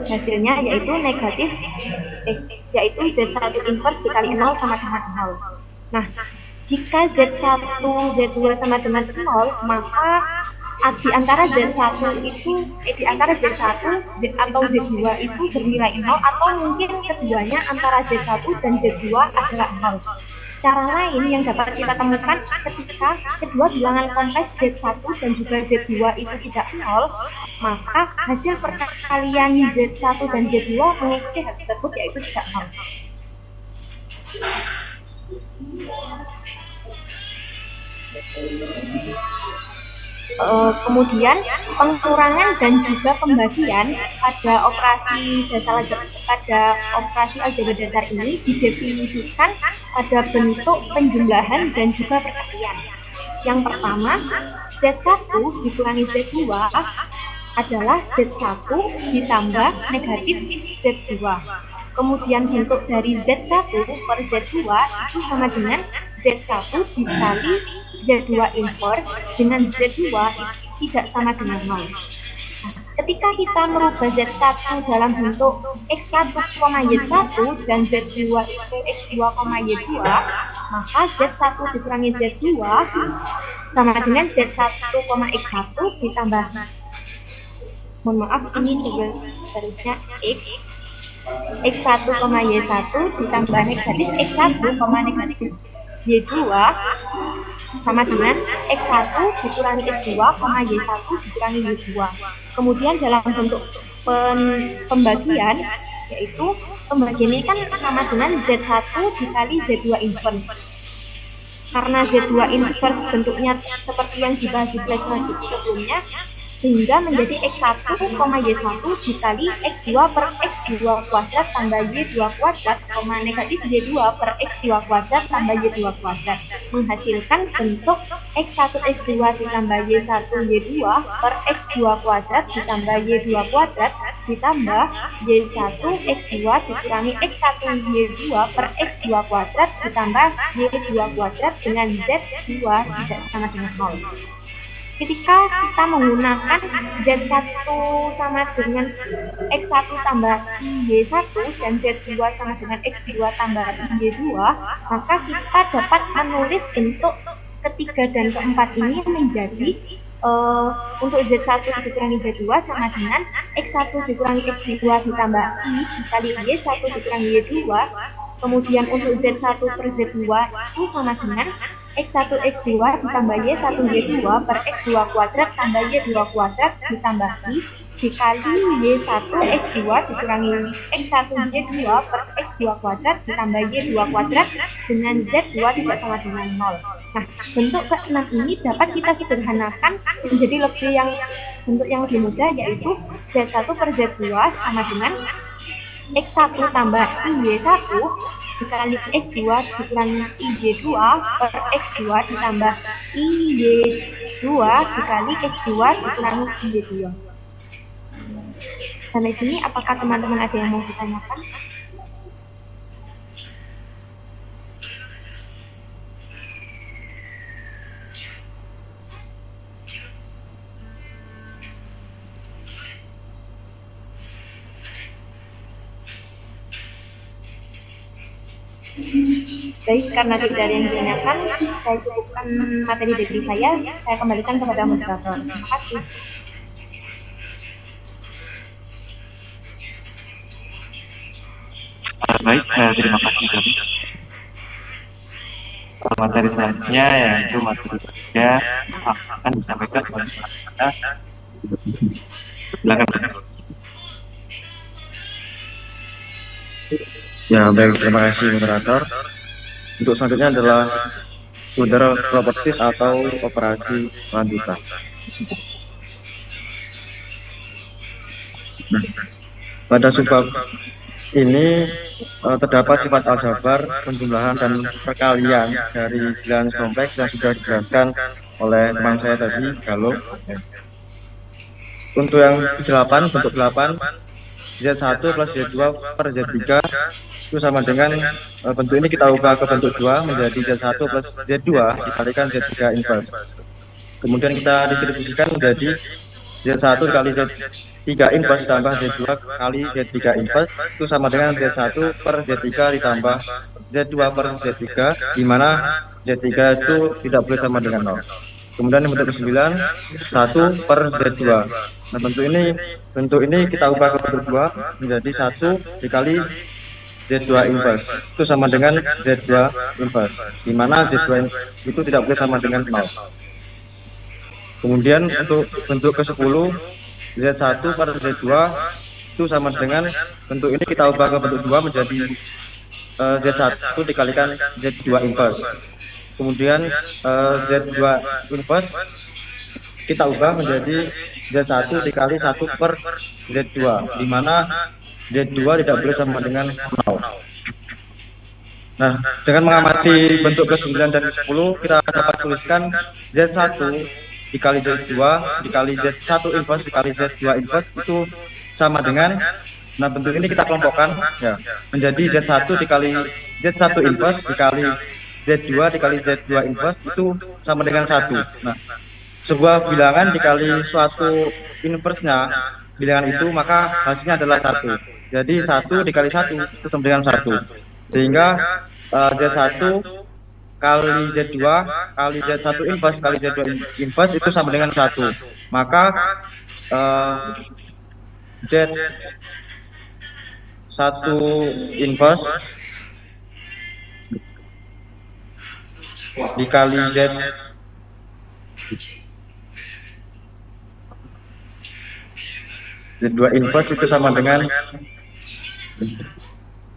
Hasilnya yaitu negatif, yaitu Z1 inverse dikali 0 sama dengan 0. Nah, jika Z1, Z2 sama dengan 0, maka di antara Z1 itu di antara Z1 atau Z2 itu bernilai 0, atau mungkin keduanya antara Z1 dan Z2 adalah 0. Cara lain yang dapat kita temukan ketika kedua bilangan kompleks Z1 dan juga Z2 itu tidak 0, maka hasil perkalian Z1 dan Z2 mengikuti hal tersebut, yaitu tidak 0. Kemudian pengurangan dan juga pembagian pada operasi aljabar dasar ini didefinisikan pada bentuk penjumlahan dan juga perkalian. Yang pertama, Z1 dikurangi Z2 adalah Z1 ditambah negatif Z2. Kemudian bentuk dari Z1 per Z2 itu sama dengan Z1 dikali Z2 inverse dengan Z2 tidak sama dengan 0. Ketika kita merubah Z1 dalam bentuk X1, Y1 dan Z2 itu X2, Y2, maka Z1 dikurangi Z2 sama dengan Z1, X1 ditambah, mohon maaf ini seharusnya X1, Y1 ditambah negatif X1, negatif Y2 sama dengan X1 dikurangi X2, Y1 dikurangi Y2. Kemudian dalam bentuk pembagian, yaitu pembagian ini kan sama dengan Z1 dikali Z2 inverse. Karena Z2 inverse bentuknya seperti yang dibahas di slide sebelumnya, sehingga menjadi X1, Y1 dikali X2 per X2 kuadrat tambah Y2 kuadrat, negatif Y2 per X2 kuadrat tambah Y2 kuadrat, menghasilkan bentuk X1 X2 ditambah Y1 Y2 per X2 kuadrat ditambah Y2 kuadrat ditambah Y1 X2 dikurangi X1 Y2 per X2 kuadrat ditambah Y2 kuadrat dengan Z2 tidak sama dengan 0. Ketika kita menggunakan Z1 sama dengan X1 tambah Y1 dan Z2 sama dengan X2 tambah Y2, maka kita dapat menulis bentuk ketiga dan keempat ini menjadi untuk Z1 dikurangi Z2 sama dengan X1 dikurangi X2 ditambah I dikali Y1 dikurangi Y2. Kemudian untuk Z1 per Z2 itu sama dengan X1 X2 ditambah Y1 Y2 per X2 kuadrat tambah Y2 kuadrat ditambah I dikali Y1 X2 dikurangi X1 Y2 per X2 kuadrat ditambah Y2 kuadrat dengan Z2 tidak sama dengan 0. Nah, bentuk ke-6 ini dapat kita sederhanakan menjadi bentuk yang lebih mudah, yaitu Z1 per Z2 sama dengan X1 tambah Y1 dikali X2 dikurangi IY2 per X2 ditambah IY2 dikali X2 dikurangi IY2. Sampai sini apakah teman-teman ada yang mau ditanyakan? Baik, karena tidak ada yang ditanyakan, saya cukupkan materi dari saya kembalikan kepada moderator. Terima kasih. Baik, terima kasih kami. Materi selanjutnya yaitu materi ketiga akan disampaikan oleh saya. Silakan. Ya, baik, terima kasih moderator. Untuk selanjutnya adalah Tudor properties atau operasi lanjutan. Pada subbab ini terdapat sifat aljabar, penjumlahan dan perkalian dari bilangan kompleks yang sudah dijelaskan oleh teman saya tadi, Galo. Untuk yang 8, bentuk 8, Z1 plus Z2 per Z3 itu sama dengan bentuk ini kita ubah ke bentuk 2 menjadi Z1 plus Z2 dikalikan Z3 inverse. Kemudian kita distribusikan menjadi Z1 kali Z3 inverse ditambah Z2 kali Z3 inverse itu sama dengan Z1 per Z3 ditambah Z2 per Z3, di mana Z3 itu tidak boleh sama dengan 0. Kemudian bentuk ke-9 1 per Z2. Nah, bentuk ini kita ubah ke bentuk 2 menjadi 1 dikali Z2 inverse itu sama dengan Z2 inverse, di mana Z2 itu tidak boleh sama dengan 0. Kemudian untuk bentuk ke-10 Z1 per Z2 itu sama dengan bentuk ini kita ubah ke bentuk 2 menjadi Z1 dikalikan Z2 inverse. Kemudian Z2 inverse kita ubah menjadi Z1 dikali 1 per Z2, di mana Z2 tidak boleh sama dengan 0. Nah, dengan mengamati bentuk ke-9 dan ke-10, kita dapat tuliskan Z1 dikali Z2 dikali Z1 inverse dikali Z2 inverse itu sama dengan, nah bentuk ini kita kelompokkan ya, menjadi Z1 dikali Z1 inverse dikali Z2 dikali Z2 inverse itu sama dengan 1. Nah, sebuah bilangan dikali suatu inverse-nya bilangan itu, maka hasilnya adalah 1. Jadi 1 dikali 1 itu sama dengan 1. Sehingga Z1 kali Z2 kali Z1 inverse kali Z2 inverse itu sama dengan 1. Maka Z1 inverse dikali Z2 inverse itu sama dengan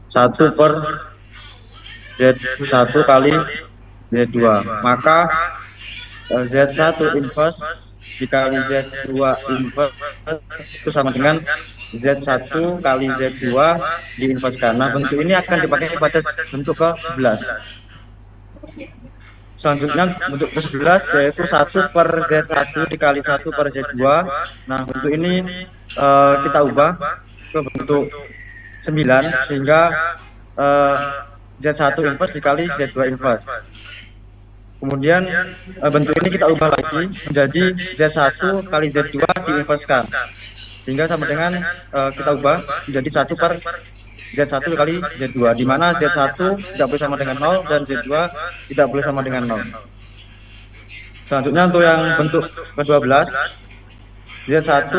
1 per Z1 kali Z2. Maka Z1 inverse dikali Z2 inverse itu sama dengan Z1 kali Z2 diinverskan. Nah, bentuk ini akan dipakai pada bentuk ke-11. Selanjutnya bentuk ke-11 yaitu 1 per Z1 dikali 1 per Z2. Nah, bentuk ini kita ubah ke bentuk 9 sehingga Z1 inverse dikali Z2 inverse. Kemudian bentuk ini kita ubah lagi menjadi Z1 kali Z2 diinverskan sehingga sama dengan kita ubah menjadi 1 per Z1 kali Z2, di mana Z1 tidak boleh sama dengan 0 dan Z2 tidak boleh sama dengan 0. Selanjutnya untuk yang bentuk ke-12, Z1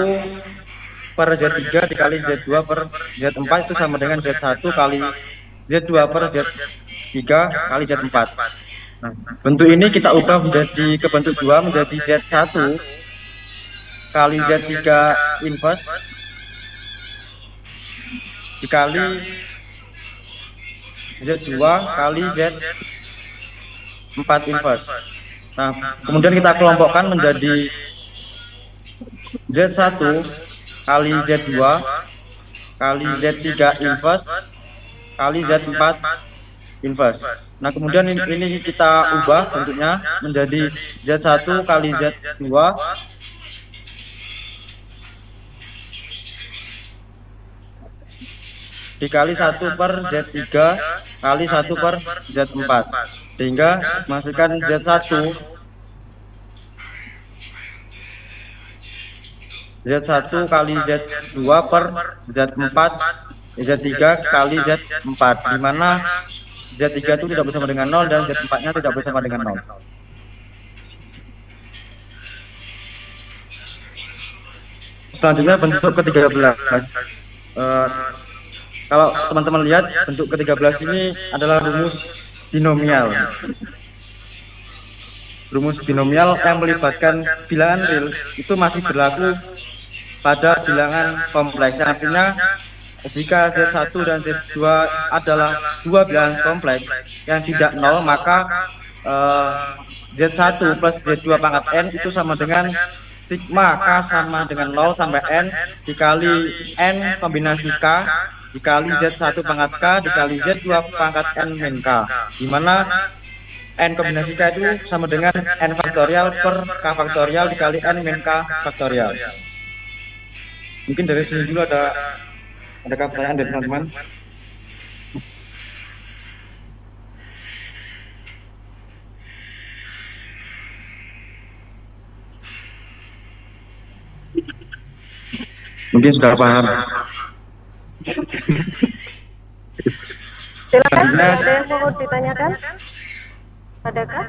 per Z3 dikali Z2 per Z4 itu sama dengan Z1 kali Z2 per Z3 kali Z4. Nah, bentuk ini kita ubah menjadi ke bentuk 2 menjadi Z1 kali Z3 inverse dikali Z2 kali Z4 inverse. Nah, kemudian kita kelompokkan menjadi Z1 kali Z2 kali Z3 inverse kali Z4 inverse. Nah, kemudian ini kita ubah bentuknya menjadi Z1 kali Z2 dikali 1 per Z3 kali 1 per Z4 sehingga menghasilkan Z1 kali Z2 per Z4 Z3 kali Z4, di mana Z3 itu tidak bersama dengan 0 dan Z4 nya tidak bersama dengan 0. Selanjutnya bentuk ke-13. Kalau teman-teman lihat bentuk ke-13 ini adalah rumus binomial. Rumus binomial yang melibatkan bilangan real itu masih berlaku pada bilangan kompleks. Artinya jika Z1 dan Z2 adalah dua bilangan kompleks yang tidak 0, maka Z1 plus Z2 pangkat N itu sama dengan sigma K sama dengan 0 sampai N dikali N kombinasi K dikali Z1 pangkat K dikali Z2 pangkat N min K, di mana N kombinasi K itu sama dengan N faktorial per K faktorial dikali N min K faktorial. Mungkin dari sini dulu ada pertanyaan dari teman-teman? Mungkin sudah paham. Silakan, ada yang mau ditanyakan? Adakah?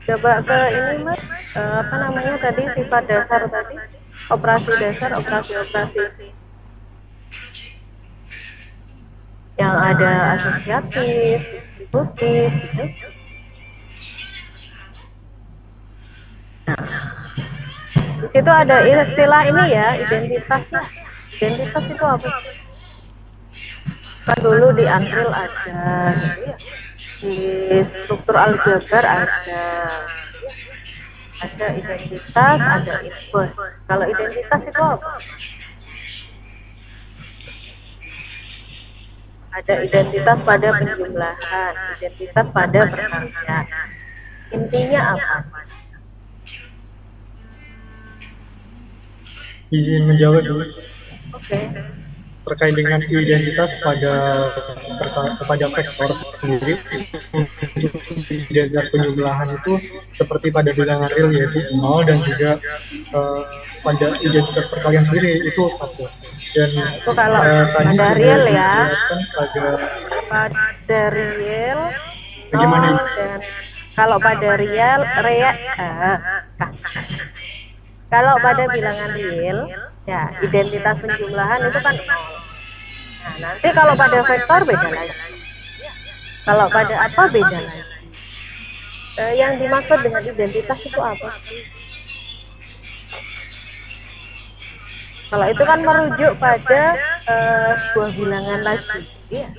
Coba ke ini Mas, apa namanya tadi, sifat dasar tadi, operasi dasar, operasi yang ada asosiatif, distributif, gitu. Nah, di situ ada istilah ini ya, identitasnya. Identitas itu apa? Kan dulu di Unreal ada, gitu ya. Di struktur aljabar ada identitas, ada inverse. Kalau identitas itu apa? Ada identitas pada penjumlahan, identitas pada perkalian. Intinya apa? Izin menjawab dulu. Oke. Terkait dengan identitas kepada vektor sendiri, identitas penjumlahan itu seperti pada bilangan real yaitu 0 dan juga pada identitas perkalian sendiri itu 1. Dan itu kalau tadi pada sudah real ya, dijelaskan pada real bagaimana dan kalau pada real kalau pada bilangan real ya identitas penjumlahan itu kan 0. Nah, nanti kalau pada vektor beda lagi. Kalau pada apa beda lagi. Yang dimaksud dengan identitas itu apa? Kalau itu kan merujuk pada sebuah bilangan lagi. Ya.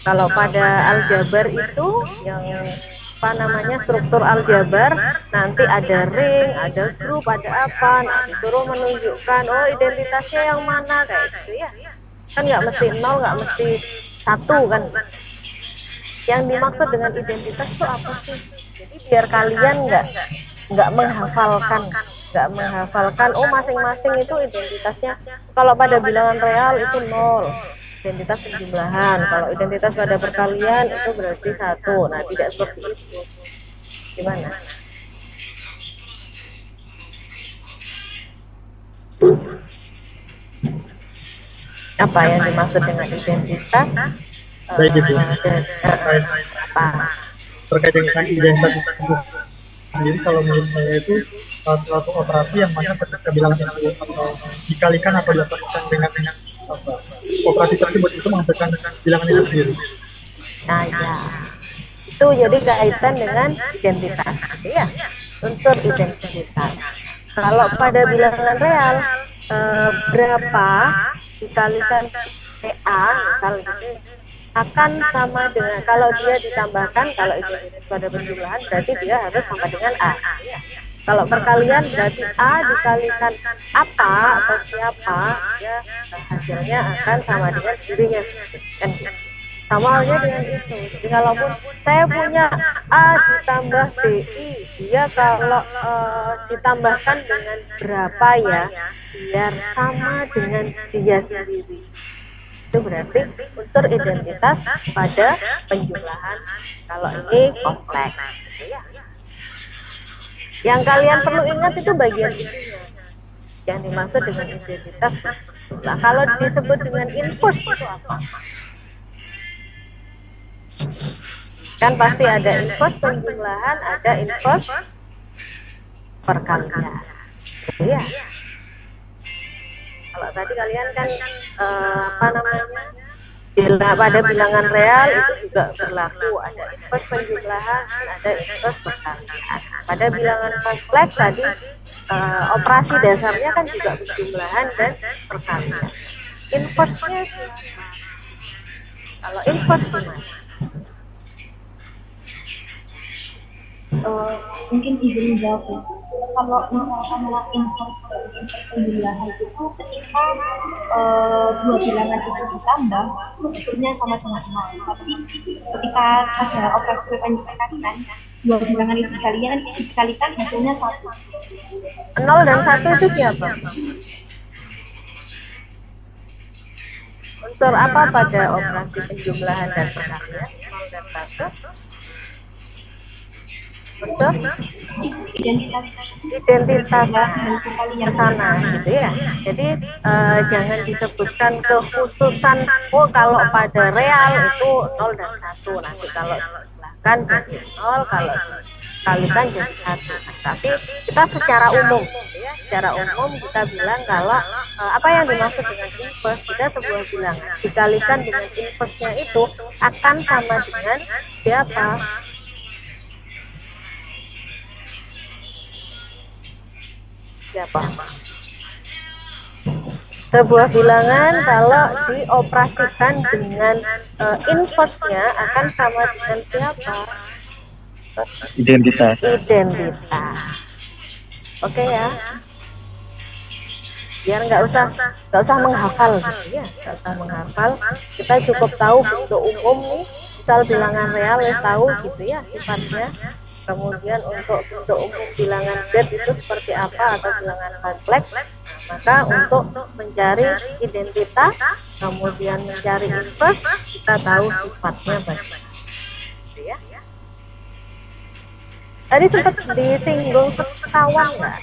Kalau pada aljabar itu yang apa namanya struktur aljabar, nanti ada ring, ada grup, ada apa, nah disuruh menunjukkan oh identitasnya yang mana kayak gitu ya. Kan nggak mesti 0, nggak mesti 1 kan. Yang dimaksud dengan identitas itu apa sih? Jadi biar kalian nggak menghafalkan oh masing-masing itu identitasnya. Kalau pada bilangan real itu 0, identitas penjumlahan. Kalau identitas pada perkalian itu berarti 1. Nah, tidak seperti itu. Gimana? Apa yang dimaksud dengan identitas? Baik itu. Terkait dengan identitas itu sendiri, kalau menurut saya itu suatu operasi yang mana ketika bilangan itu atau dikalikan atau dioperasikan dengan apa, operasi tersebut itu menghasilkan bilangan itu sendiri. Nah ya, itu jadi kaitan dengan identitas, gitu ya, unsur identitas. Kalau pada bilangan real, berapa dikalikan PA, misalnya akan sama dengan, kalau dia ditambahkan, kalau identitas pada penjumlahan berarti dia harus sama dengan A. Kalau perkalian berarti A dikalikan apa atau siapa, ya hasilnya akan sama dengan dirinya. Kan sama halnya dengan itu. Jadi kalaupun saya punya A ditambah BI, dia kalau ditambahkan dengan berapa ya, biar sama dengan dia sendiri. Itu berarti unsur identitas pada penjumlahan. Kalau ini kompleks, gitu ya. Yang kalian perlu ingat itu bagian ininya. Yang dimaksud dengan identitas. Nah, kalau disebut dengan inverse itu apa? Kan pasti ada inverse penjumlahan, ada inverse perkalian. Iya. Kalau tadi kalian kan apa namanya? Pada bilangan real itu juga berlaku, ada inverse penjumlahan, ada inverse perkalian. Pada bilangan kompleks tadi operasi dasarnya kan juga penjumlahan dan perkalian. Inverse-nya kalau inverse gimana? Mungkin izin menjawab ya. Kalau misalkan yang inverse penjumlahan itu ketika dua bilangan itu ditambah hasilnya sama-sama 0. Tapi ketika ada operasi penjumlahan, dua bilangan itu dikalikan hasilnya 1. 0 dan 1 itu siapa? Unsur apa pada operasi penjumlahan dan perkalian? 0 dan 1? Unsur identitas ke sana, gitu ya. Jadi jangan disebutkan kekhususan kalau pada real itu 0 dan 1, nanti kalau dibelahkan jadi 0, kalau dikalikan jadi 1. Tapi kita secara umum, gitu ya, secara umum kita bilang kalau apa yang dimaksud dengan inverse, kita sebuah bilangan dikalikan dengan inverse-nya itu akan sama dengan siapa? Sebuah bilangan kalau dioperasikan dengan inverse-nya akan sama dengan siapa? Identitas. Oke ya. Biar nggak usah menghafal, gitu ya. Nggak usah menghafal. Kita cukup tahu bentuk umum nih. Misal bilangan real ya tahu gitu ya sifatnya. Kemudian untuk bentuk umum bilangan Z itu seperti apa atau bilangan kompleks, maka untuk mencari identitas, kemudian mencari inverse, kita tahu sifatnya bagaimana. Ya. Tadi sempat disinggung sekawan nggak?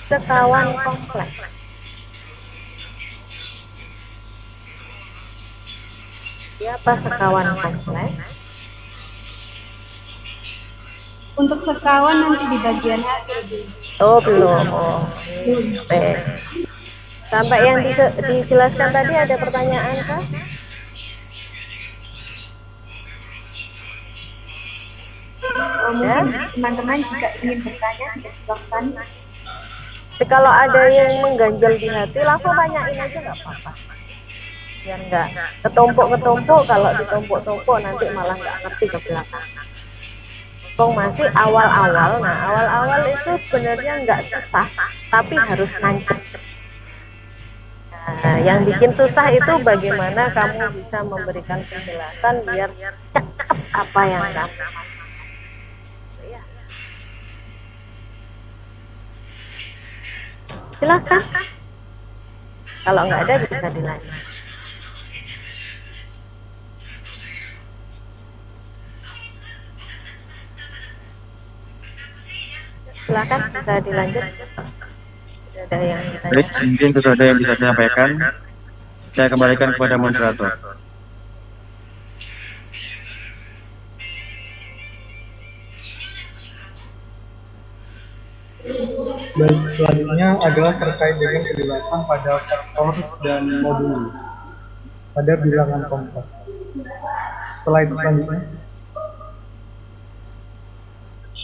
Sekawan kompleks. Siapa sekawan kompleks? Untuk sekawan nanti di bagian akhir. Oh belum. Sampai yang dijelaskan tadi ada pertanyaan kah? Mungkin teman-teman jika ingin bertanya silahkan. Tapi kalau ada yang mengganjal di hati langsung tanyain aja nggak apa-apa. Biar nggak ketumpuk-ketumpuk, kalau ditumpuk-tumpuk nanti malah nggak ngerti ke belakang. masih awal-awal. Nah, awal-awal itu sebenarnya nggak susah, tapi harus nancep. Nah, yang bikin susah itu bagaimana kamu bisa memberikan penjelasan biar cakep apa yang kamu mau. Ya. Silakan. Kalau nggak ada bisa dilanjut. Silakan bisa dilanjut. Tidak ada yang Baik, mungkin itu saja yang bisa saya sampaikan. Saya kembalikan kepada moderator. Baik, selanjutnya adalah terkait dengan penjelasan pada vektor dan modul pada bilangan kompleks. Slide selanjutnya.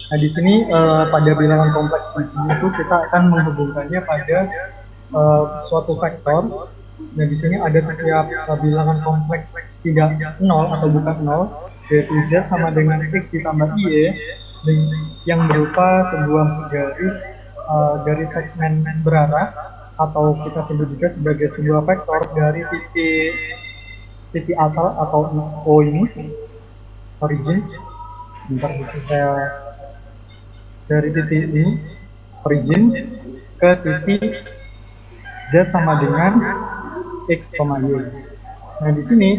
Nah, di sini pada bilangan kompleks di sini itu kita akan menghubungkannya pada suatu vektor. Nah, di sini ada setiap bilangan kompleks tidak 0 atau bukan 0, yaitu Z sama dengan X ditambah Y yang berupa sebuah garis segmen berarah, atau kita sebut juga sebagai sebuah vektor dari titik asal atau O ini, origin. Sebentar, bisa saya dari titik ini, origin, ke titik Z sama dengan X, Y. Nah, di sini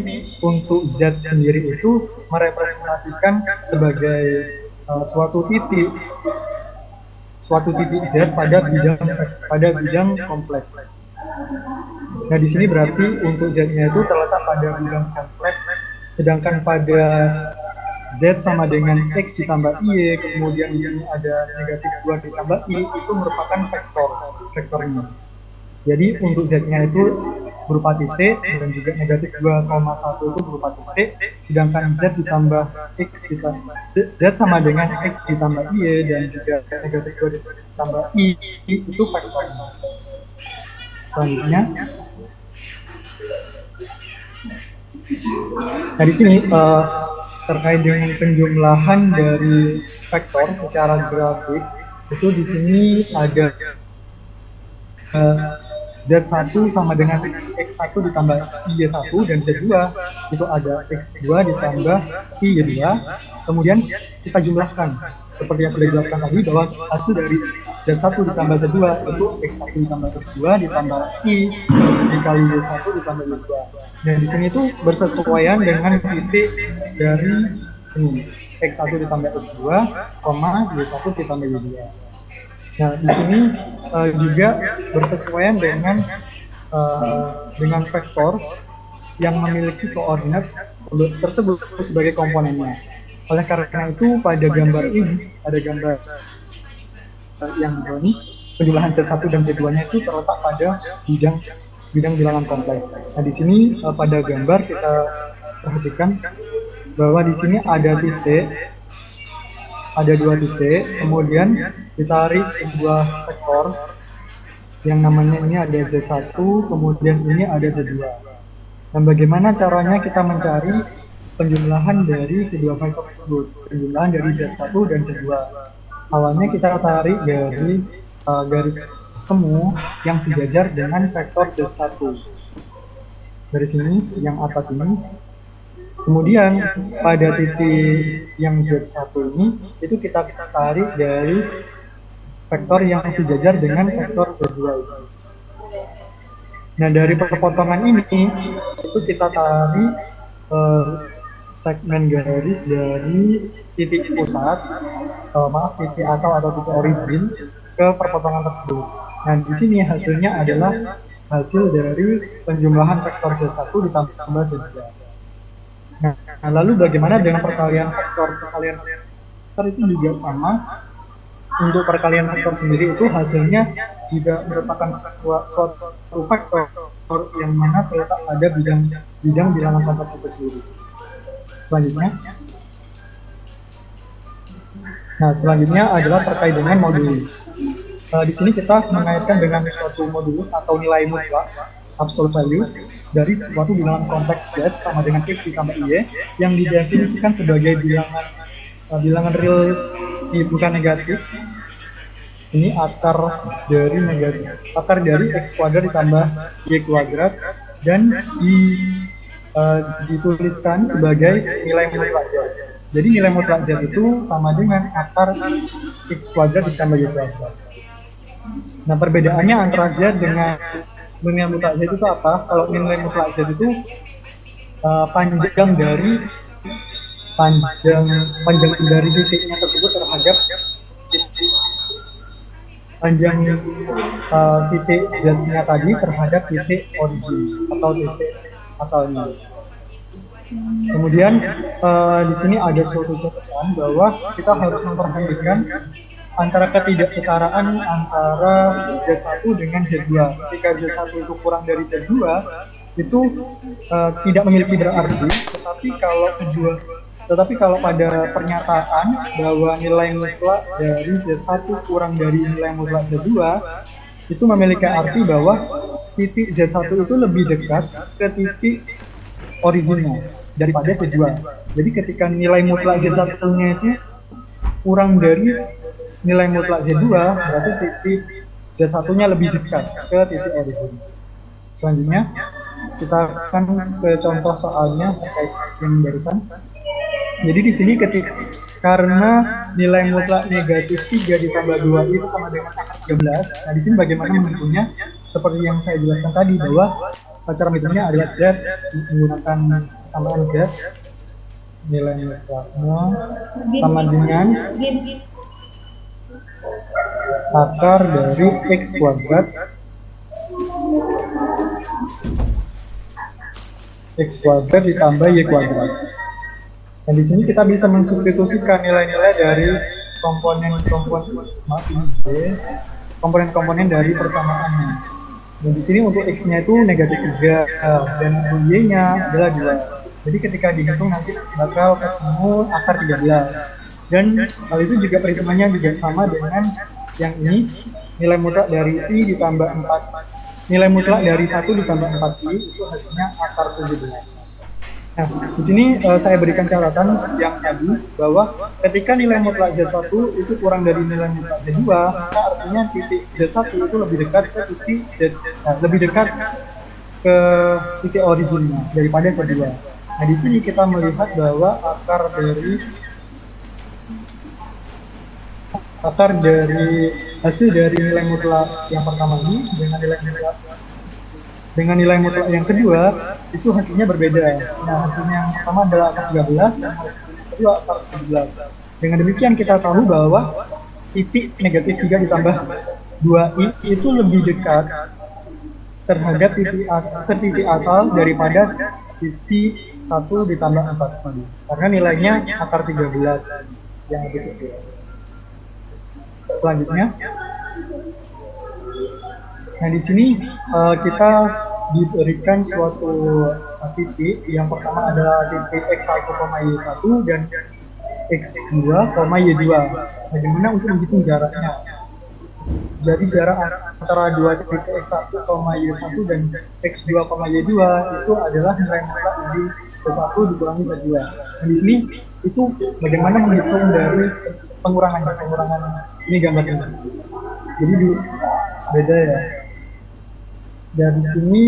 untuk Z sendiri itu merepresentasikan sebagai suatu titik Z pada bidang kompleks. Nah, di sini berarti untuk Z-nya itu terletak pada bidang kompleks, sedangkan pada Z sama dengan X ditambah Y, kemudian di sini ada negatif 2 ditambah Y, itu merupakan vektornya. Jadi untuk Z-nya itu berupa titik, dan juga negatif 2,1 itu berupa titik, sedangkan Z ditambah X Z sama dengan X ditambah Y, dan juga negatif 2 ditambah Y, itu vektornya. Selanjutnya, nah di sini terkait dengan penjumlahan dari vektor secara grafik, itu di sini ada Z1 sama dengan X1 ditambah Y1, dan Z2 itu ada X2 ditambah Y2. Kemudian kita jumlahkan seperti yang sudah dijelaskan tadi, bahwa hasil dari Z1 ditambah Z2 itu X1 ditambah X2 ditambah Y dikali Y1 ditambah Y2. Dan di sini itu bersesuaian dengan titik dari ini, X1 ditambah X2, Y1 ditambah Y2. Nah, di sini juga bersesuaian dengan vektor yang memiliki koordinat tersebut sebagai komponennya. Oleh karena itu, pada gambar ini, ada gambar yang ini, penjumlahan Z1 dan Z2-nya itu terletak pada bidang bilangan kompleks. Nah, di sini pada gambar kita perhatikan bahwa di sini ada dua titik, kemudian ditarik sebuah vektor yang namanya ini ada Z1, kemudian ini ada Z2. Dan bagaimana caranya kita mencari penjumlahan dari kedua vektor tersebut, penjumlahan dari Z1 dan Z2. Awalnya kita tarik garis semu yang sejajar dengan vektor Z1. Dari sini, yang atas ini. Kemudian pada titik yang Z1 ini, itu kita tarik garis vektor yang sejajar dengan vektor Z2 ini. Nah, dari perpotongan ini, itu kita tarik segmen garis dari titik pusat, titik asal atau titik origin ke perpotongan tersebut. Nah, di sini hasilnya adalah hasil dari penjumlahan vektor Z1 ditambah Z2. Nah, lalu bagaimana dengan perkalian vektor? Perkalian vektor itu juga sama. Untuk perkalian vektor sendiri itu hasilnya juga merupakan suatu vektor yang mana terletak pada bidang bilangan kompleks itu sendiri. Selanjutnya adalah terkait dengan modulus. Di sini kita mengaitkan dengan suatu modulus atau nilai mutlak, absolute value, dari suatu bilangan kompleks Z sama dengan X ditambah Y yang didefinisikan sebagai bilangan bilangan real bukan negatif. Ini akar dari x kuadrat ditambah y kuadrat dan dituliskan sebagai nilai mutlak z. Jadi nilai mutlak z itu sama dengan akar x kuadrat ditambah y kuadrat. Nah, perbedaannya antara z dengan nilai mutlak z itu apa? Kalau nilai mutlak z itu panjang dari titiknya tersebut terhadap panjang titik z-nya tadi terhadap titik origin atau titik asalnya. Kemudian di sini ada suatu catatan bahwa kita harus memperhatikan antara ketidaksetaraan antara Z1 dengan Z2. Ketika Z1 itu kurang dari Z2 itu tidak memiliki berarti, tetapi kalau pada pernyataan bahwa nilai mutlak dari Z1 kurang dari nilai mutlak Z2 itu memiliki arti bahwa titik Z1 itu lebih dekat ke titik originnya daripada Z2. Jadi ketika nilai mutlak Z1-nya itu kurang dari nilai mutlak Z2, berarti titik Z1-nya lebih dekat ke titik origin. Selanjutnya kita akan ke contoh soalnya terkait yang barusan. Jadi di sini karena nilai mutlak negatif 3 ditambah 2 itu sama dengan akar 13. Nah, di sini bagaimana menentunya? Seperti yang saya jelaskan tadi bahwa cara menghitungnya adalah Z menggunakan samaan Z. Nilai mutlaknya sama dengan akar dari x kuadrat ditambah y kuadrat. Dan di sini kita bisa mensubstitusikan nilai-nilai dari komponen dari persamaannya. Dan di sini untuk x-nya itu negatif 3 dan y-nya adalah 2. Jadi ketika dihitung nanti bakal ketemu akar 13. Dan hal itu juga perhitungannya juga sama dengan yang ini, nilai mutlak dari i ditambah 4. Nilai mutlak dari 1 ditambah 4i itu hasilnya akar 17. Nah, di sini saya berikan catatan yang tadi bahwa ketika nilai mutlak Z1 itu kurang dari nilai mutlak Z2, maka artinya titik Z1 itu lebih dekat ke titik ke titik originnya daripada Z2. Nah, di sini kita melihat bahwa akar dari hasil dari nilai mutlak yang pertama ini dengan nilai mutlak yang kedua itu hasilnya berbeda. Nah, hasilnya yang pertama adalah akar 13 dan hasil kedua akar 17. Dengan demikian kita tahu bahwa titik negatif 3 ditambah 2i itu lebih dekat terhadap titik asal daripada titik 1 ditambah 4 tadi. Karena nilainya akar 13 yang lebih kecil. Selanjutnya, nah di sini kita diberikan suatu titik. Yang pertama adalah titik x1, y1 dan x2, y2. Bagaimana untuk menghitung jaraknya? Jadi jarak antara dua titik x1, y1 dan x2, y2 itu adalah nilai mutlak dari z1 dikurangi z2. Nah di sini itu bagaimana menghitung dari pengurangan ini gambarnya. Jadi beda ya. Dari sini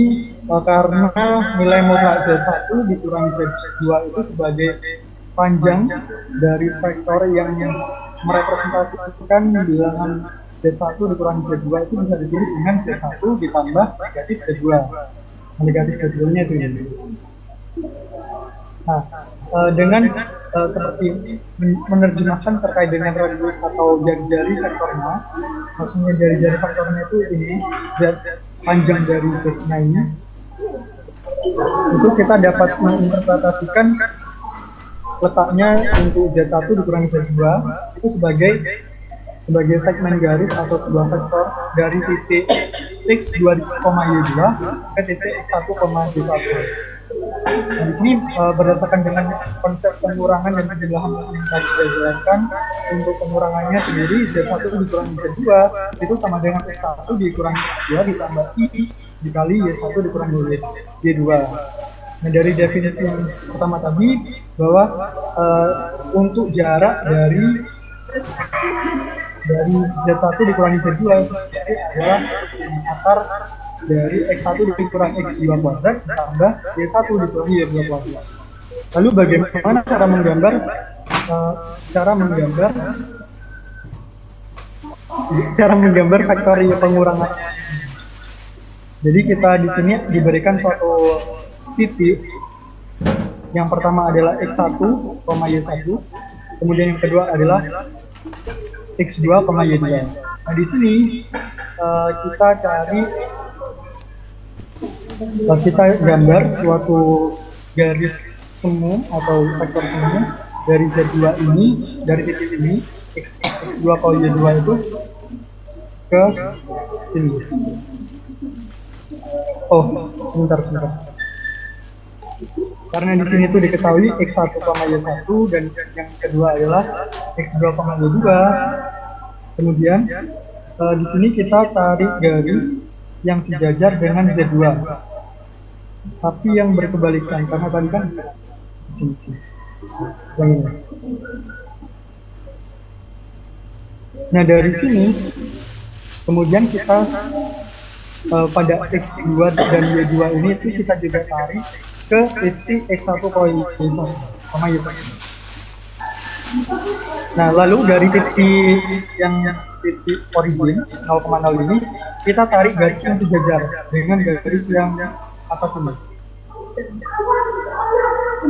karena nilai mutlak Z1 dikurangi Z2 itu sebagai panjang dari vektor yang merepresentasikan bilangan Z1 dikurangi Z2 itu bisa ditulis dengan Z1 ditambah negatif Z2. Negatif Z2-nya itu ini. Nah, dengan seperti menerjemahkan terkait dengan radius atau jari-jari vektornya, maksudnya jari-jari vektornya itu ini Z panjang dari Z-nya ini, itu kita dapat menginterpretasikan letaknya untuk Z1 dikurangi Z2 itu sebagai segmen garis atau sebuah vektor dari titik x2, y2 ke titik x1, y1. Nah, di sini berdasarkan dengan konsep pengurangan dan penjelasan yang tadi saya jelaskan, untuk pengurangannya sendiri Z1 dikurangi Z2 itu sama dengan X1 dikurangi X2 ditambah I dikali Y1 dikurangi Y2. Nah, dari definisi yang pertama tadi bahwa untuk jarak dari Z1 dikurangi Z2 jadi adalah akar dari X1 dikurangi X2 kuadrat ditambah Y1 dikurangi Y2 kuadrat. Lalu bagaimana cara menggambar faktorial pengurangan? Jadi kita di sini diberikan suatu titik. Yang pertama adalah X1, Y1. Kemudian yang kedua adalah X2, Y2. Nah di sini kita gambar suatu garis semu atau vektor semu dari Z2 ini, dari titik ini X2 kalau Y2 itu ke sini. Oh, sebentar. Karena di sini tuh diketahui X1, Y1 dan yang kedua adalah X2, Y2. Kemudian di sini kita tarik garis yang sejajar dengan Z2. Tapi yang berkebalikan karena tadi kan di sini. Yang ini. Nah, dari sini kemudian kita pada X2 dan Y2 ini itu kita juga tarik ke titik X1, Y1. Nah, lalu dari titik titik origin 0,0 ini kita tarik garis yang sejajar dengan garis yang atas ini.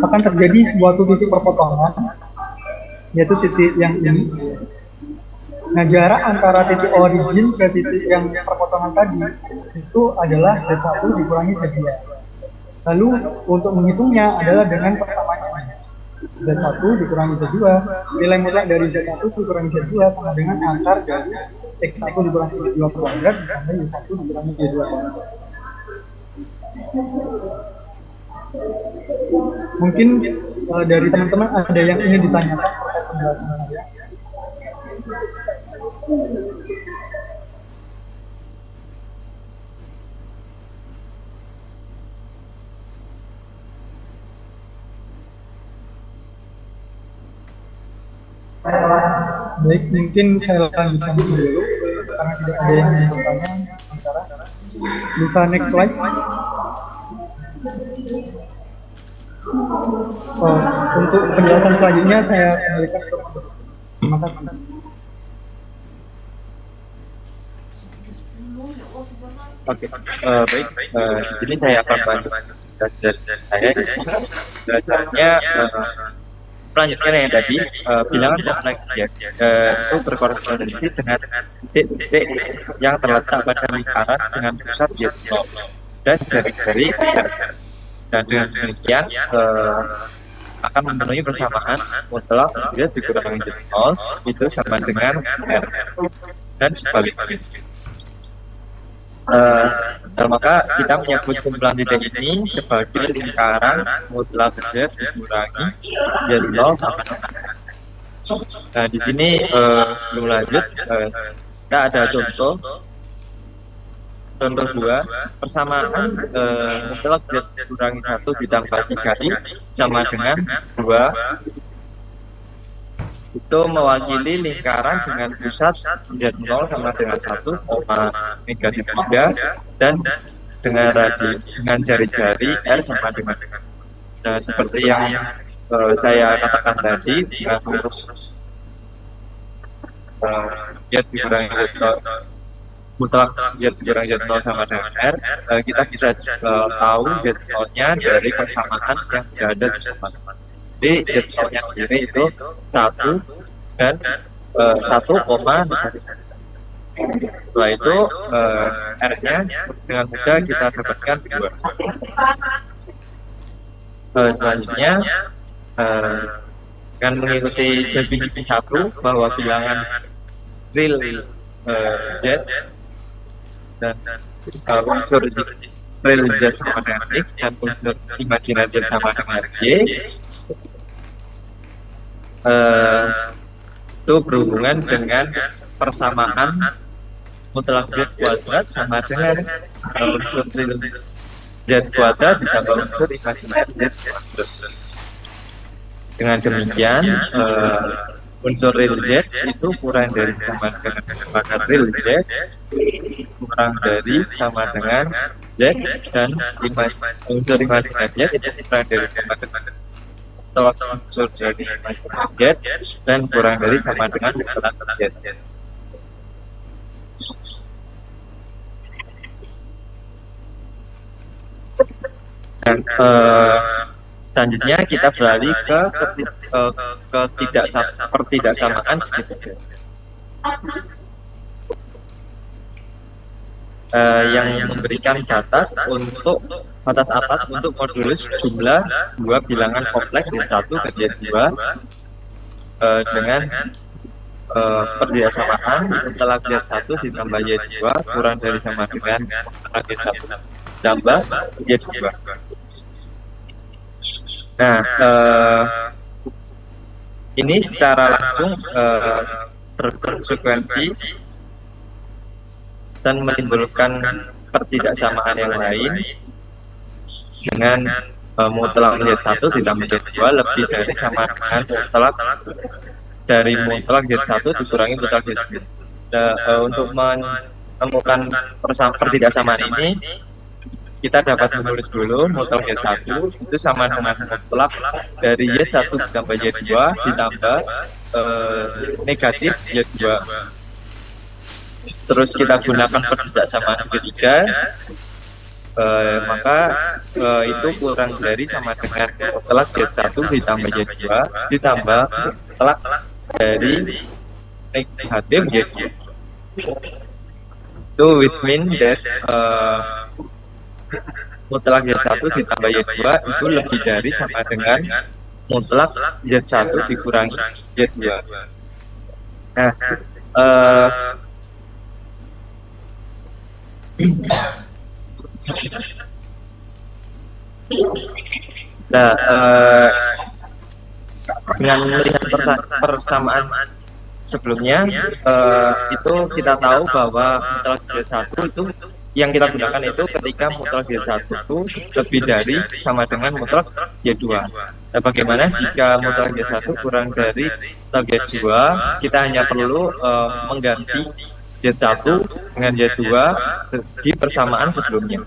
Akan terjadi suatu titik perpotongan, yaitu titik yang ini. Nah, jarak antara titik origin ke titik yang perpotongan tadi itu adalah Z1 dikurangi Z2. Lalu untuk menghitungnya adalah dengan persamaannya. Z1 dikurangi Z2, nilai mutlak dari Z1 dikurangi Z2 sama dengan akar dari X1 dikurangi X2 kuadrat ditambah Y1 dikurangi Y2 kuadrat. Mungkin dari teman-teman ada yang ingin ditanyakan terkait penjelasan saya. Baik, mungkin saya lanjutkan dulu karena tidak ada yang bertanya sementara. Bisa next slide. Untuk penjelasan selanjutnya saya kembalikan ke Pak. Terima kasih. Oke, baik. Jadi saya akan bantu dari saya di sini. Dasarnya melanjutkan yang tadi, bilangan kompleks ya, itu berkorespondensi dengan titik-titik yang terletak pada lingkaran dengan pusat Z0 dan jari-jari R. Dan dengan demikian akan memenuhi persamaan mutlak Z dikurangi Z0 itu sama dengan R dan sebaliknya. Maka kita menyebut kumpulan titik ini sebagai lingkaran mutlak Z dikurangi Z0 sama dengan R. Nah, di sini sebelum lanjut kita ada contoh 2, persamaan mutlak Z kurangi 1 ditambah 3i sama dengan 2. Itu mewakili lingkaran dengan pusat Z0 sama dengan 1, negatif 3 dan dengan jari-jari R sama dengan. Nah, seperti yang saya katakan tadi, dengan lurus Z dikurangi mutlak Z dikurangi Z0 sama dengan R, kita bisa tahu Z0-nya dari persamaan yang sudah ada di depan. Jadi Z0 yang kiri itu 1 dan 1, setelah itu R-nya dengan mudah kita dapatkan 2. Selanjutnya dengan mengikuti definisi 1 bahwa bilangan real Z dan unsur real Z sama dengan X dan unsur imajiner Z sama dengan Y itu berhubungan dengan persamaan mutlak Z kuadrat sama dengan unsur real Z kuadrat ditambah unsur imajiner Z kuadrat. Dengan demikian unsur real Z itu kurang dari sama dengan sepakat real Z kurang dari sama dengan Z, dan unsur imajinasi Z itu kurang dari sama dengan tolak unsur dari imajinasi Z dan kurang dari sama dengan mutlak Z. Dan selanjutnya kita beralih ke pertidaksamaan segitiga. Yang memberikan batas atas untuk modulus jumlah dua bilangan kompleks Z1 dan Z2 dengan pertidaksamaan mutlak Z1 ditambah Y2 kurang dari sama dengan mutlak Z1 tambah Y2. Nah, ini secara langsung berkonsekuensi dan menimbulkan pertidaksamaan yang lain dengan mutlak Z1 ditambah Z2 lebih dari sama dengan mutlak dari mutlak Z1 dikurangi mutlak Z2. Untuk menemukan pertidaksamaan ini, kita dapat menulis dulu mutlak Z1 itu sama dengan mutlak dari Y1 ditambah Y2 ditambah negatif Y2. Terus kita gunakan pertidaksamaan segitiga, maka itu kurang dari sama dengan mutlak Z1 ditambah Y2 ditambah mutlak dari negatif Y2. So which means that mutlak Z1 ditambah Y2 itu lebih dari sama dengan mutlak Z1 dikurangi Y2. Nah, dengan melihat persamaan sebelumnya, itu kita tahu bahwa mutlak Z1 itu yang kita gunakan itu ketika mutlak Z1 itu lebih dari sama dengan mutlak Y2. Nah, bagaimana jika mutlak Z1 kurang dari mutlak Y2? Kita hanya perlu mengganti Z1 dengan Y2 di persamaan sebelumnya.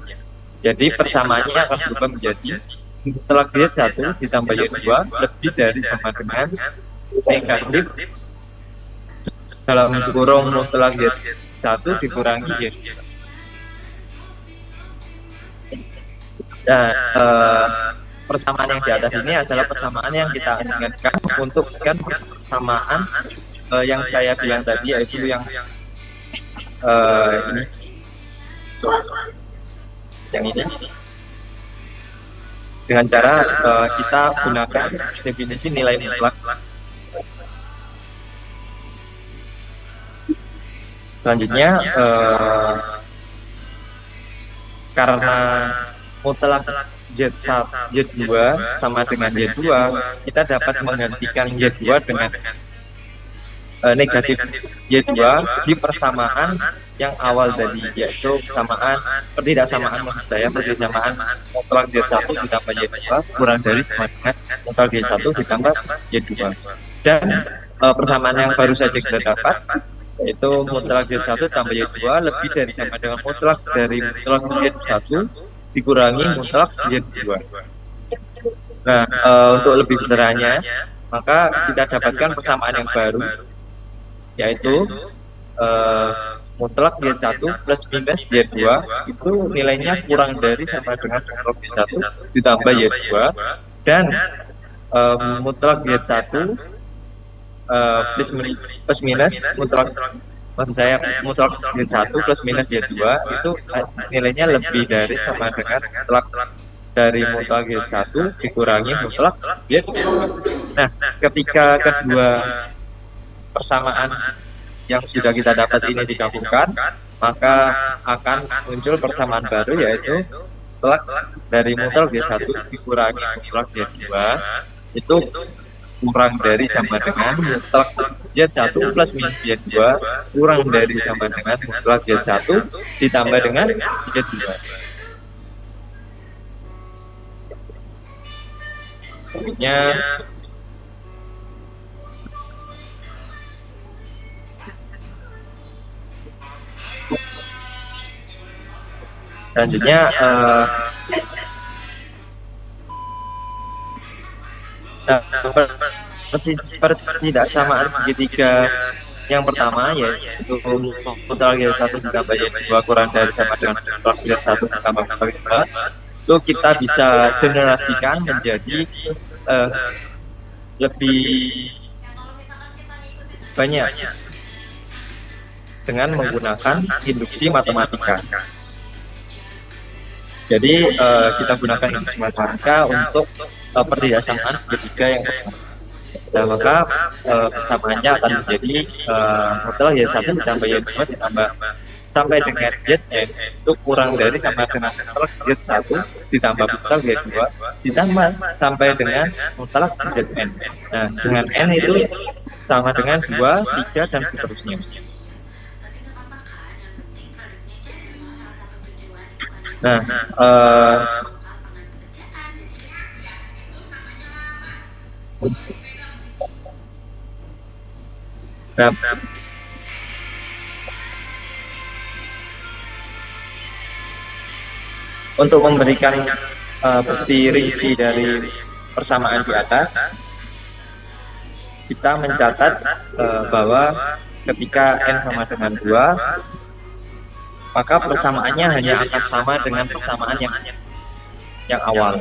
Jadi persamaannya akan berubah menjadi mutlak Z1 ditambah Y2 lebih dari sama dengan negatif dalam kurung mutlak Z1 dikurangi Y2. Dan persamaan yang di atas ini adalah persamaan yang kita inginkan untuk persamaan yang saya bilang tadi, yaitu yang ini, yang ini, dengan cara kita gunakan definisi nilai mutlak. Selanjutnya, karena mutlak Z2 sama dengan Y2, kita dapat menggantikan Y2 dengan negatif Y2 di persamaan yang awal tadi, yaitu pertidaksamaan mutlak Z1 ditambah Y2 kurang dari sama dengan mutlak Y1 ditambah Y2. Dan persamaan yang baru saja kita dapat, yaitu mutlak Z1 tambah Y2 lebih dari sama dengan mutlak dari mutlak Y1 dikurangi mutlak Y2. Nah, untuk lebih sederhananya, maka kita dapatkan persamaan yang baru, yaitu mutlak Y1 plus minus Y2 itu nilainya kurang dari sama dengan mutlak Y1 ditambah Y2, dan mutlak Y1 plus minus mutlak, maksud saya mutlak Z1 plus minus Y2 itu nilainya lebih dari sama dengan mutlak dari mutlak Z1 dikurangi mutlak Y2. Nah, ketika kedua persamaan yang sudah kita dapat ini digabungkan, maka akan muncul persamaan baru, yaitu mutlak dari mutlak Z1 dikurangi mutlak Y2 itu kurang dari sama dengan mutlak Z1 plus minus Y2 kurang dari sama dengan mutlak Z1 ditambah dengan Y2. Selanjutnya Selanjutnya pertidaksamaan segitiga yang pertama yaitu mutlak Z1 ditambah Y2 kurang dari sama dengan mutlak Z1 ditambah mutlak Y2, itu kita bisa generasikan menjadi lebih banyak dengan menggunakan induksi matematika. Jadi kita gunakan induksi matematika untuk pertidaksamaan segitiga yang pertama. Nah, maka persamaannya akan menjadi mutlak Y1 ditambah Y2 ditambah sampai dengan Zn itu kurang dari sama dengan mutlak Z1 ditambah mutlak Y2 ditambah sampai dengan mutlak Zn. Nah, dengan N itu sama dengan 2, 3, dan seterusnya. Nah, untuk memberikan bukti rinci dari persamaan di atas, kita mencatat bahwa ketika N sama dengan 2, maka persamaannya hanya akan sama dengan persamaan yang awal.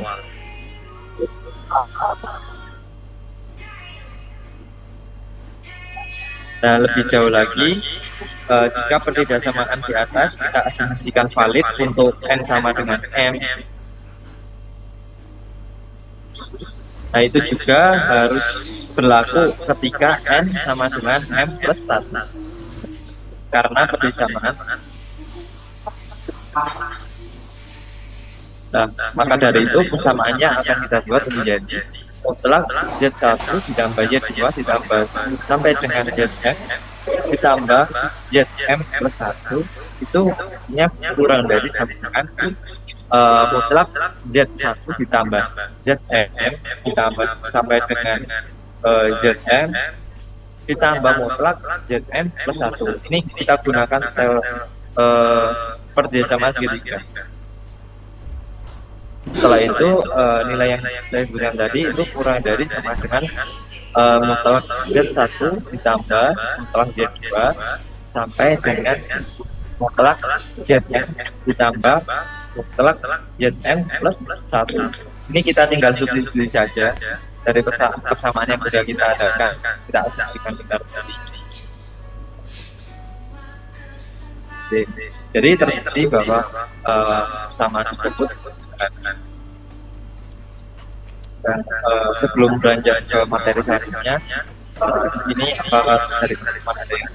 Nah, lebih jauh lagi, jika pertidaksamaan di atas kita asumsikan valid untuk N sama dengan M, nah itu juga harus berlaku ketika N sama dengan M plus 1, karena persamaan. Nah, maka dari itu persamaannya akan kita buat menjadi mutlak Z1 ditambah Y2 ditambah sampai dengan Zn ditambah Zm plus 1, itu artinya kurang dari sama dengan mutlak Z1 ditambah Zm ditambah sampai dengan Zm ditambah mutlak Zm plus 1. Ini kita gunakan pertidaksamaan segitiga. Setelah itu nilai yang saya berikan tadi itu kurang dari sama dengan mutlak Z1 ditambah mutlak Y2 sampai dengan mutlak Zn ditambah mutlak Zn plus 1. Ini kita tinggal substitusi saja dari persamaan yang sudah kita adakan, kita asumsikan benar tadi. Jadi terjadi bahwa persamaan tersebut dan sebelum beranjak ke materi selanjutnya, di sini apakah dari teman ada yang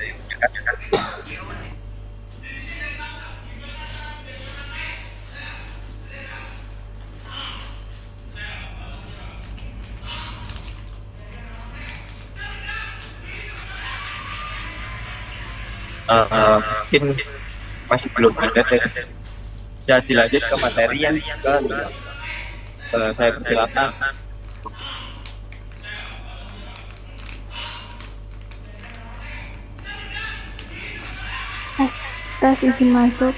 mungkin masih belum ada, bisa dilanjut ke materi yang kedua. Saya persilakan. Tes izin masuk.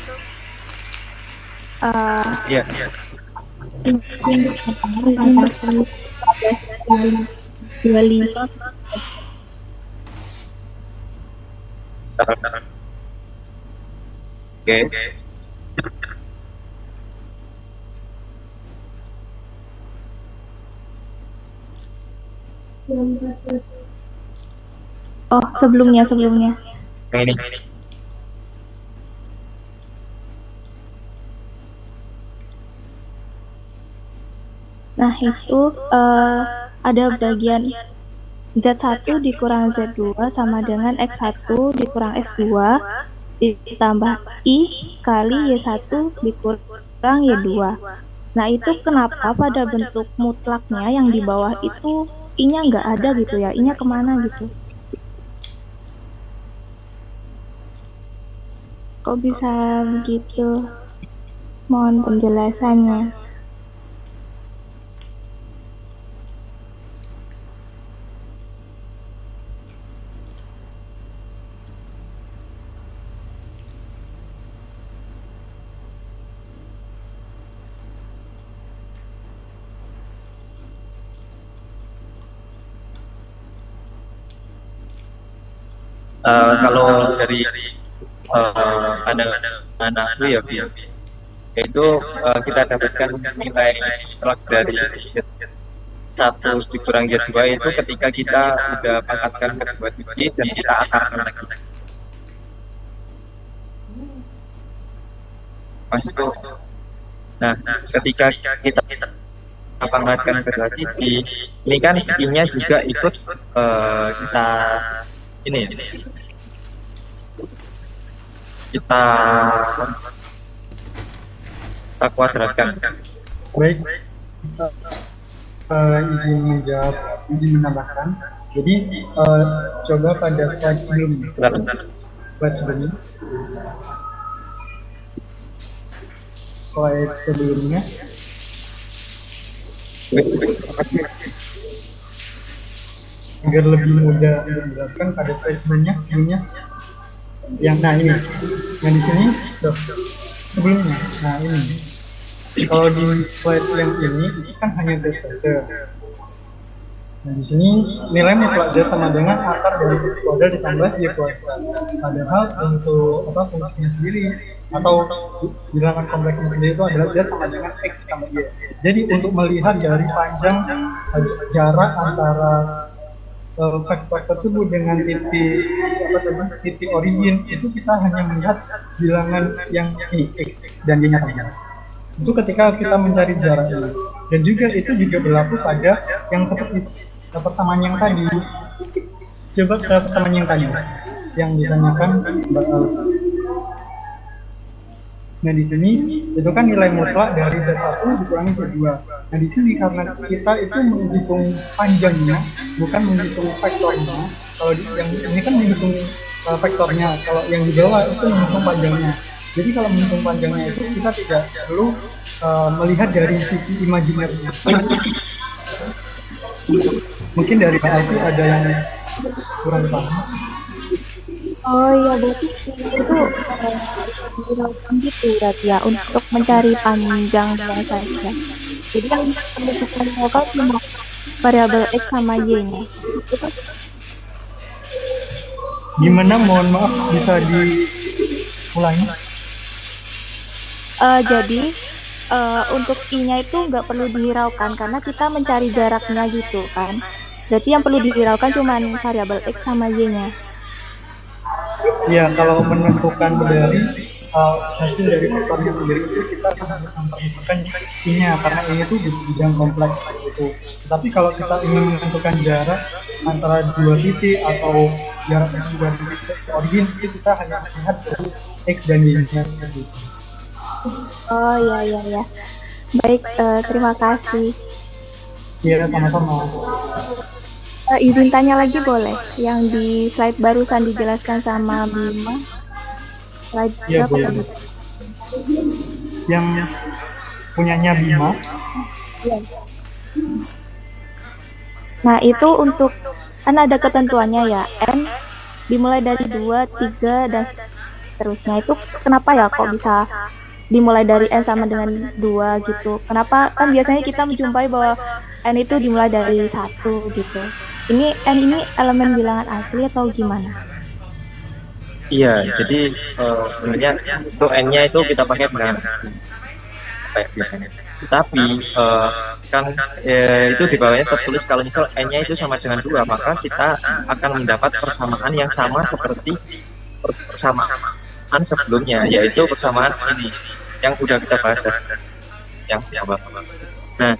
Iya. Izin 25. Oke. Oh, sebelumnya. Ini. Nah, itu ada bagian Z1 dikurang Z2 sama dengan X1 dikurang X2 ditambah I kali Y1 dikurang Y2. Nah, itu kenapa pada bentuk mutlaknya yang di bawah itu I-nya nggak ada gitu ya, I-nya kemana gitu? Kok bisa begitu? Mohon penjelasannya. Kalau dari anakku ya itu kita dapatkan nilai telak dari Z1 dikurang Z2 itu ketika kita udah pangkatkan kedua sisi dan kita akarkan lagi. Maksudku, nah ketika kita pangkatkan kedua sisi, ini kan I-nya juga ikut kita ini kita kuadratkan. Baik, izin menambahkan. Jadi coba pada slide sebelumnya. Slide sebelumnya. Agar lebih mudah untuk menjelaskan pada slide sebelumnya. Yang ini, yang di sini, sebelumnya. Nah ini. Kalau di slide yang ini kan hanya Z saja. Nah di sini nilai mutlak Z sama dengan akar dari X kuadrat ditambah Y kuadrat. Padahal untuk fungsinya sendiri atau bilangan kompleksnya sendiri itu adalah Z sama dengan X ditambah Y. Jadi untuk melihat dari panjang jarak antara vektor tersebut dengan titik origin itu kita hanya melihat bilangan yang ini X dan Y-nya sama. Itu ketika kita mencari jarak ini, dan juga itu juga berlaku pada yang seperti persamaan yang tadi. Coba persamaan yang tadi yang ditanyakan Mbak Alfa. Nah di sini itu kan nilai mutlak dari Z1 dikurangi Z2. Nah di sini karena kita itu menghitung panjangnya, bukan menghitung vektornya. Kalau yang ini kan menghitung vektornya, kalau yang di bawah itu menghitung panjangnya. Jadi kalau menghitung panjangnya itu kita tidak perlu melihat dari sisi imajiner. Mungkin dari Pak Alfi ada yang kurang paham. Oh iya, berarti itu dirautkan gitu berarti ya untuk mencari panjang biasanya. Jadi yang perlu kita lakukan cuma variabel X sama Y-nya. Gimana? Mohon maaf, bisa diulangi? Jadi untuk I-nya itu nggak perlu dihiraukan karena kita mencari jaraknya gitu kan. Berarti yang perlu dihiraukan cuma variabel X sama Y-nya. Iya, kalau menentukan dari hasil dari vektornya sendiri itu kita harus memperhitungkan I-nya karena ini tuh bidang kompleks gitu. Tapi kalau kita ingin menentukan jarak antara dua titik atau jarak tersebut dari titik origin itu kita hanya melihat dari X dan Y-nya seperti itu. Oh iya. Baik, terima kasih. Iya, sama-sama. Izin tanya lagi boleh? Yang di slide barusan dijelaskan sama Bima. Slide berapa tadi? Yang punyanya Bima. Iya. Nah, itu untuk kan ada ketentuannya ya, N dimulai dari 2, 3 dan seterusnya. Itu kenapa ya kok bisa dimulai dari N sama dengan 2 gitu? Kenapa kan biasanya kita menjumpai bahwa N itu dimulai dari 1 gitu. Ini N ini elemen bilangan asli atau gimana? Iya, jadi sebenarnya itu N-nya itu kita pakai bilangan asli kayak biasanya. Tapi itu di bawahnya tertulis kalau misal N-nya itu sama dengan 2, maka kita akan mendapat persamaan yang sama seperti persamaan sebelumnya, yaitu persamaan ini yang udah kita bahas tadi. Yang bawah. Nah,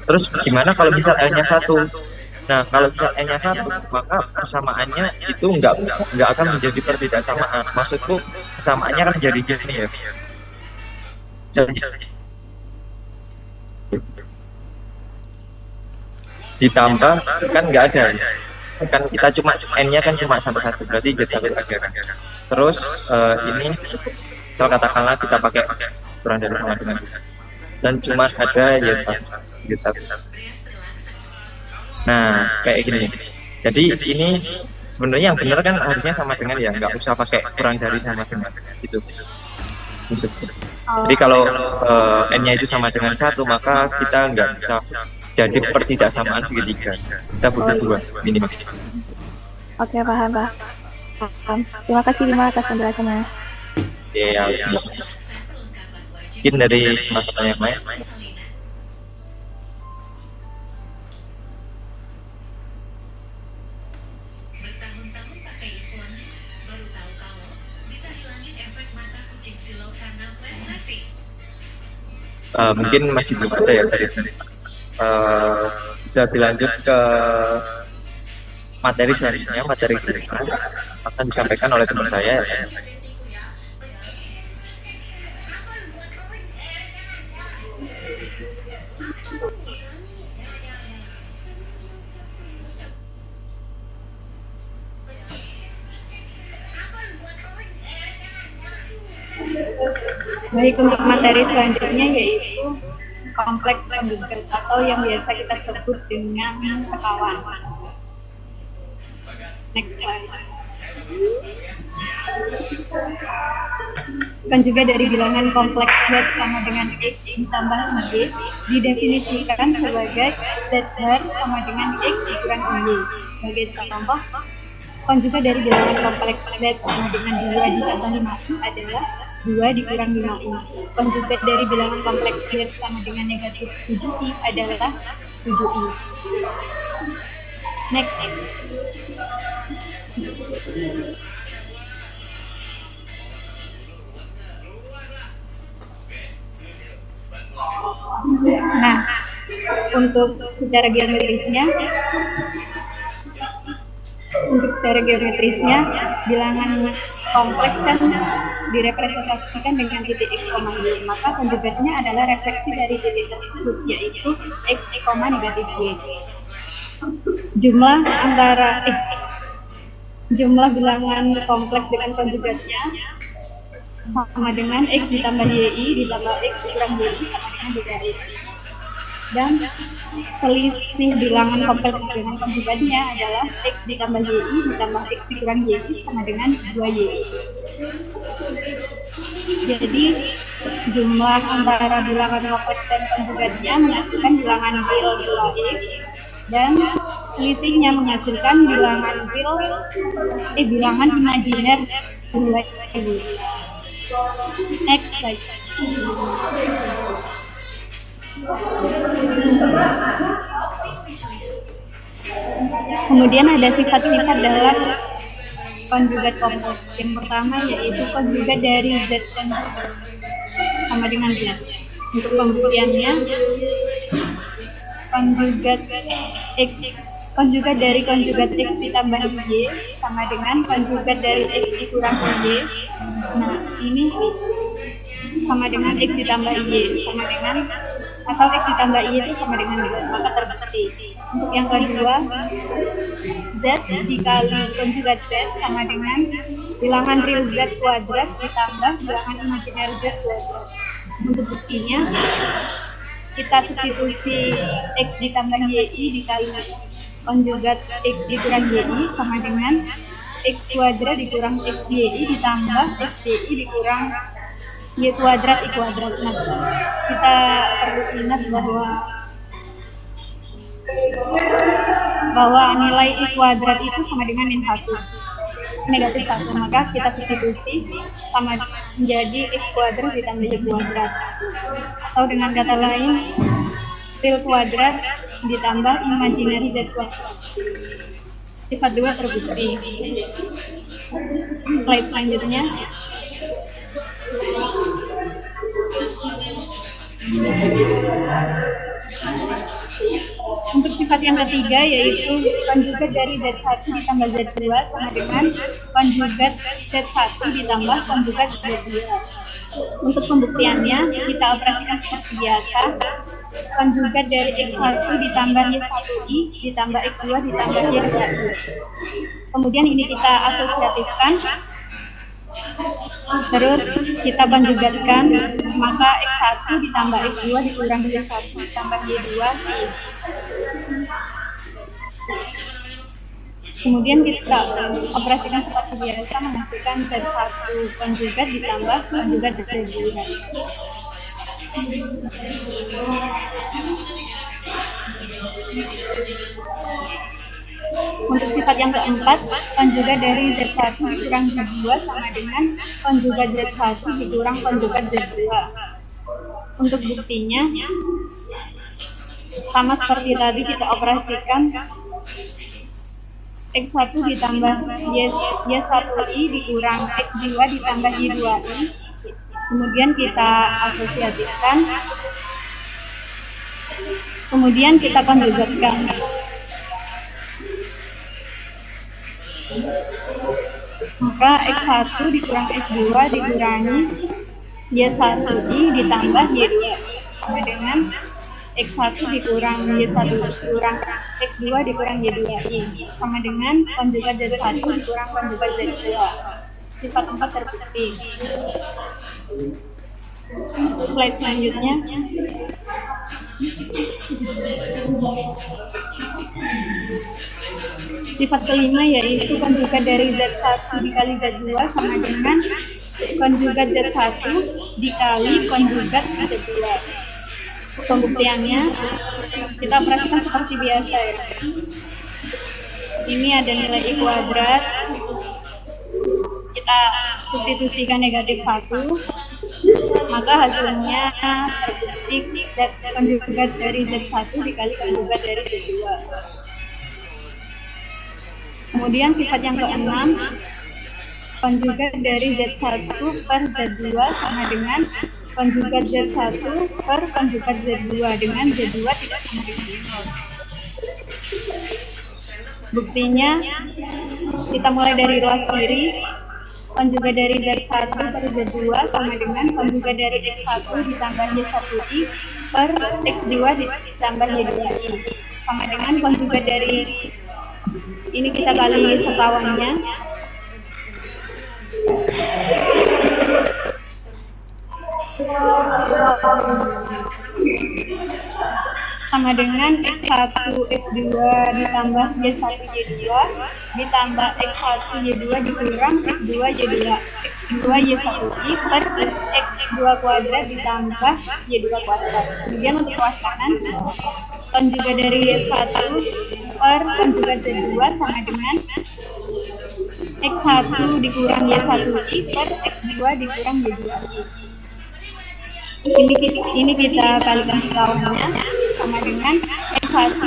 terus gimana kalau misal L-nya 1? Nah, kalau misal N-nya 1, maka persamaannya itu nggak akan menjadi perbedaan. Maksudku, persamaannya akan menjadi gini ya. Ditambah kan nggak ada. Kan kita cuma N-nya kan cuma sampai 1, berarti Z1 aja. Terus ini misal katakanlah kita pakai kurang dari sama dengan 2. Dan cuma ada Z1. Nah, kayak gini. Jadi ini sebenarnya yang benar kan harusnya sama dengan ya, nggak usah pakai kurang dari sama dengan gitu. Maksudnya. Jadi kalau N-nya itu sama dengan 1, maka kita nggak bisa jadi pertidaksamaan segitiga. Kita butuh 2 minimal. Oke, paham. paham. Terima kasih Bima atas penjelasannya. Ya. Mungkin dari teman-teman yang lain. Mungkin masih belum ada ya tadi. Bisa dilanjut ke materi selanjutnya, materi kelima akan disampaikan oleh teman saya. Baik, untuk materi selanjutnya yaitu kompleks konjugat atau yang biasa kita sebut dengan sekawan. Next slide. Konjugat dari bilangan kompleks Z sama dengan X ditambah Y didefinisikan sebagai ZR sama dengan X dikurang Y. Sebagai contoh, konjugat dari bilangan kompleks Z sama dengan 2 ditambah 5i adalah 2 dikurang 5i. Konjugat dari bilangan kompleks Z sama dengan negatif 7i adalah 7i. Next. Nah, untuk secara geometrisnya, bilangan kompleks kan direpresentasikan dengan titik x, y, maka konjugatnya adalah refleksi dari titik tersebut, yaitu x, negatif y. Jumlah bilangan kompleks dengan konjugatnya sama dengan x ditambah yi ditambah x dikurang y sama-sama 2x. Dan selisih bilangan kompleks dengan konjugatnya adalah x ditambah yi ditambah x dikurang y sama dengan 2y. Jadi jumlah antara bilangan kompleks dan konjugatnya menghasilkan bilangan real 2x, dan selisihnya menghasilkan bilangan imajiner 2y. Next slide. Kemudian ada sifat-sifat dalam konjugat kompleks. Yang pertama yaitu konjugat dari Z sama dengan Z. Untuk pembuktiannya, konjugat dari konjugat x ditambah y sama dengan konjugat dari x dikurang y. Nah, ini sama dengan x ditambah y sama dengan, atau x ditambah y itu sama dengan z, maka terbukti. Untuk yang kedua, z dikali konjugat z sama dengan bilangan real z kuadrat ditambah bilangan imajiner z kuadrat. Untuk buktinya, kita substitusi x ditambah yi dikali konjugat x dikurang yi sama dengan x kuadrat dikurang xyi ditambah xyi dikurang y kuadrat i kuadrat. Nah, kita perlu ingat bahwa nilai i kuadrat itu sama dengan min 1, negatif 1, maka kita substitusi sama menjadi x kuadrat ditambah y kuadrat, atau dengan kata lain real kuadrat ditambah imaginary z kuadrat. Sifat 2 terbukti. Slide selanjutnya. Untuk sifat yang ketiga yaitu konjugat dari Z1 ditambah Z2 sama dengan konjugat Z1 ditambah konjugat Z2. Untuk pembuktiannya, kita operasikan seperti biasa. Konjugat dari X1 ditambah Y1i ditambah X2 ditambah Y2i. Kemudian ini kita asosiatifkan, terus kita konjugatkan, maka X1 ditambah X2 dikurang Y1 ditambah Y2i. Kemudian kita operasikan seperti biasa, menghasilkan Z1 konjugat ditambah konjugat Z2. Untuk sifat yang keempat, konjugat dari Z1 dikurang Z2 sama dengan konjugat Z1 dikurang konjugat Z2. Untuk buktinya, sama seperti tadi kita operasikan X1 ditambah Y1I dikurang X2 ditambah Y2I. Kemudian kita asosiasikan, kemudian kita konjugatkan. Maka X1 dikurang X2 dikurangi Y1I ditambah Y2I sama dengan X1 dikurang Y1 dikurang X2 dikurang Y2I sama dengan konjugat Z1 dikurang konjugat Z2. Sifat 4 terbukti. Slide selanjutnya. Sifat kelima yaitu konjugat dari Z1 dikali Z2 sama dengan konjugat Z1 dikali konjugat Z2. Pembuktiannya kita operasikan seperti biasa ya. Ini ada nilai I kuadrat, kita substitusikan negatif 1, maka hasilnya terbukti konjugat dari Z1 dikali konjugat dari Z2. Kemudian sifat yang keenam, konjugat dari Z1 per Z2 sama dengan konjugat Z1 per konjugat Z2 dengan Z2 tidak sama dengan 0. Buktinya, kita mulai dari ruas kiri, konjugat dari Z1 per Z2 sama dengan konjugat dari X1 ditambah Y1I per X2 ditambah Y2I sama dengan konjugat dari ini kita kali sekawannya sama dengan X1 X2 ditambah Y1 Y2 ditambah X1 Y2 dikurang X2 Y2 X2 Y1I per X2 kuadrat ditambah Y2 kuadrat. Kemudian untuk ruas kanan, konjugat dari Y1 per konjugat Z2 sama dengan X1 dikurang Y1I per X2 dikurang Y2I. Ini kita kalikan sekawannya sama dengan X1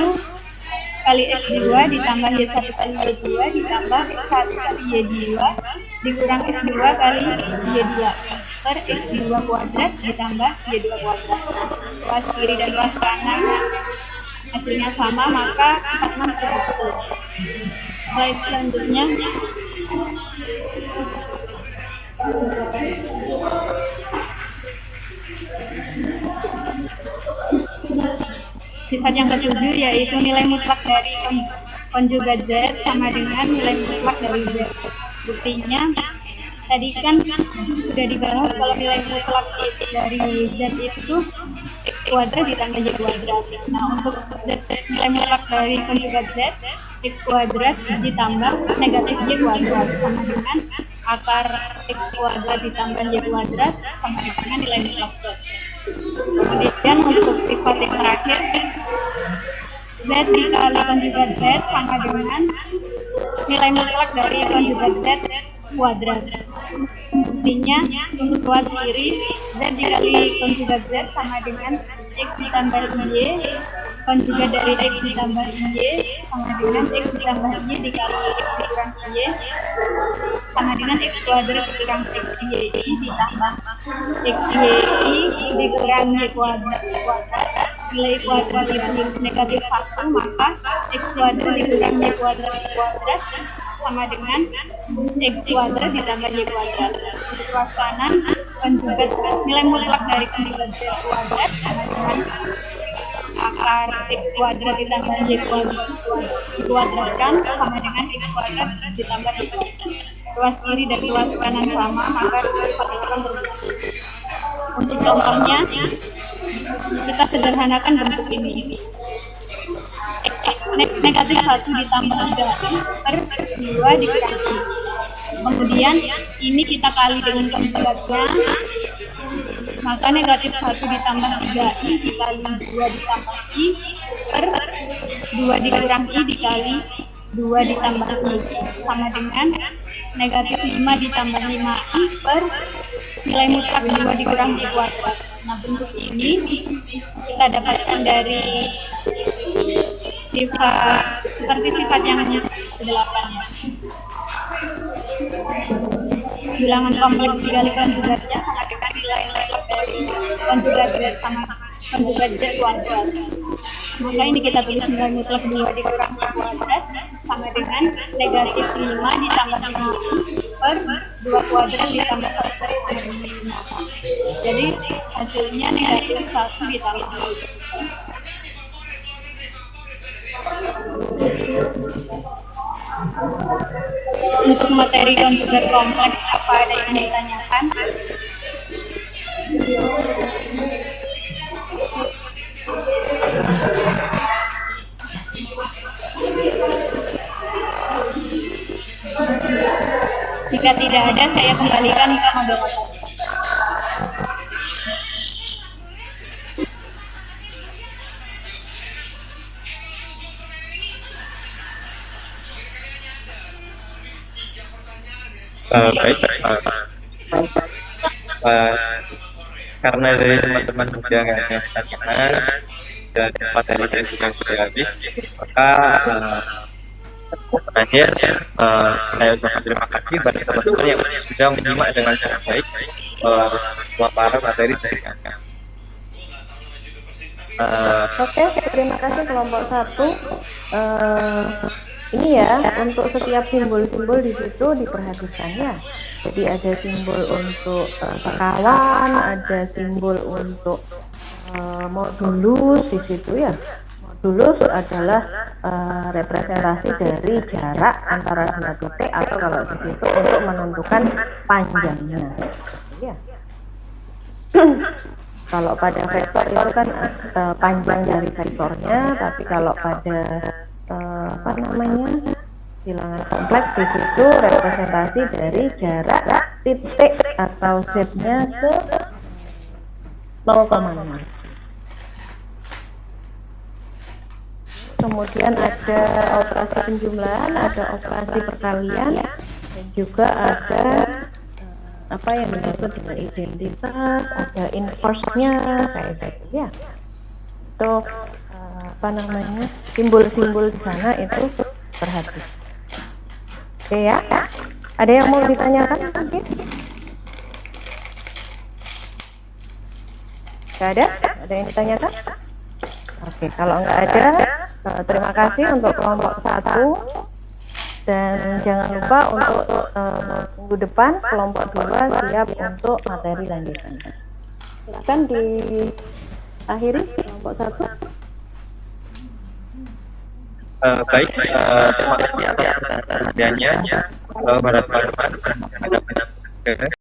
kali X2 ditambah Y1 kali Y2 ditambah X1 kali Y2 dikurang X2 kali Y2 per X2 kuadrat ditambah Y2 kuadrat. Ruas kiri dan ruas kanan hasilnya sama, maka sifat 6 terbukti. Slide selanjutnya. Sifat yang ketujuh yaitu nilai mutlak dari konjugat Z sama dengan nilai mutlak dari Z. Buktinya, tadi kan sudah dibahas kalau nilai mutlak dari Z itu X kuadrat ditambah Y kuadrat. Nah, untuk Z, nilai mutlak dari konjugat Z, X kuadrat ditambah negatif Y kuadrat sama dengan akar X kuadrat ditambah Y kuadrat sama dengan nilai mutlak Z. Kemudian untuk sifat yang terakhir, Z dikali konjugat Z sama dengan nilai mutlak dari konjugat Z kuadrat. Buktinya untuk ruas kiri, Z dikali konjugat Z sama dengan X ditambah Y, konjugat dari X ditambah Y sama dengan X ditambah Y dikali X dikurang Y sama dengan X kuadrat dikurang XYI ditambah XYI dikurang Y kuadrat. Nilai kuadrat itu negatif 1, maka X kuadrat dikurang Y kuadrat sama dengan X kuadrat ditambah Y kuadrat. Untuk ruas kanan, konjugat nilai mutlak dari konjugat Z kuadrat sama dengan akar X kuadrat ditambah Y kuadrat dikuadratkan sama dengan X kuadrat ditambah Y kuadrat. Ruas kiri dan ruas kanan sama, maka sifat yang terbukti. Untuk contohnya, kita sederhanakan bentuk ini. Negatif 1 ditambah 3 per 2 dikurangi I. Kemudian ini kita kali dengan konjugatnya, maka negatif 1 ditambah 3I dikali 2 ditambah I per 2 dikurang I dikali 2 ditambah 3 sama dengan negatif 5 ditambah 5i per nilai mutlak 2 dikurang i kuadrat. Nah, bentuk ini kita dapatkan dari sifat yang 8 ya. Bilangan kompleks dikali konjugatnya sama dengan nilai mutlak dari konjugat Z sama konjugat Z kuadrat. Maka ini kita tulis nilai mutlak 2 dikurang i kuadrat sama dengan negatif 5 ditambah 5i per 2 kuadrat ditambah 1 sama dengan 5. Jadi hasilnya negatif 1 ditambah 2. Untuk materi konjugat kompleks apa ada yang ditanyakan? Jika tidak ada, saya kembalikan ke moderator. Baik, karena dari teman-teman sudah nggak ada pertanyaan dan materi saya juga sudah habis, maka terakhir saya ucapkan terima kasih pada teman-teman yang sudah menyimak dengan sangat baik pemaparan materi dari kami. Oke, terima kasih kelompok 1. Ini ya, untuk setiap simbol-simbol di situ diperhatikan ya. Jadi ada simbol untuk sekawan, ada simbol untuk modulus di situ ya. Modulus adalah representasi dari jarak antara dua titik atau kalau di situ untuk menentukan panjangnya. Ya. Kalau pada vektor itu kan panjang dari vektornya, tapi kalau pada bilangan kompleks di situ representasi dari jarak titik atau Z-nya ke 0,6. Kemudian ada operasi penjumlahan, ada operasi perkalian, dan juga ada apa yang dimaksud dengan identitas, ada inverse-nya kayak gitu ya. Untuk simbol-simbol di sana itu perhatikan. Oke ya, ada yang mau ditanyakan mungkin? Gak ada? Ada yang ditanyakan? Oke, kalau nggak ada, terima kasih untuk kelompok 1 dan jangan lupa untuk minggu depan kelompok 2 siap untuk materi lanjutannya. Silakan diakhiri kelompok 1. Baik, terima kasih atas perhatiannya. Pada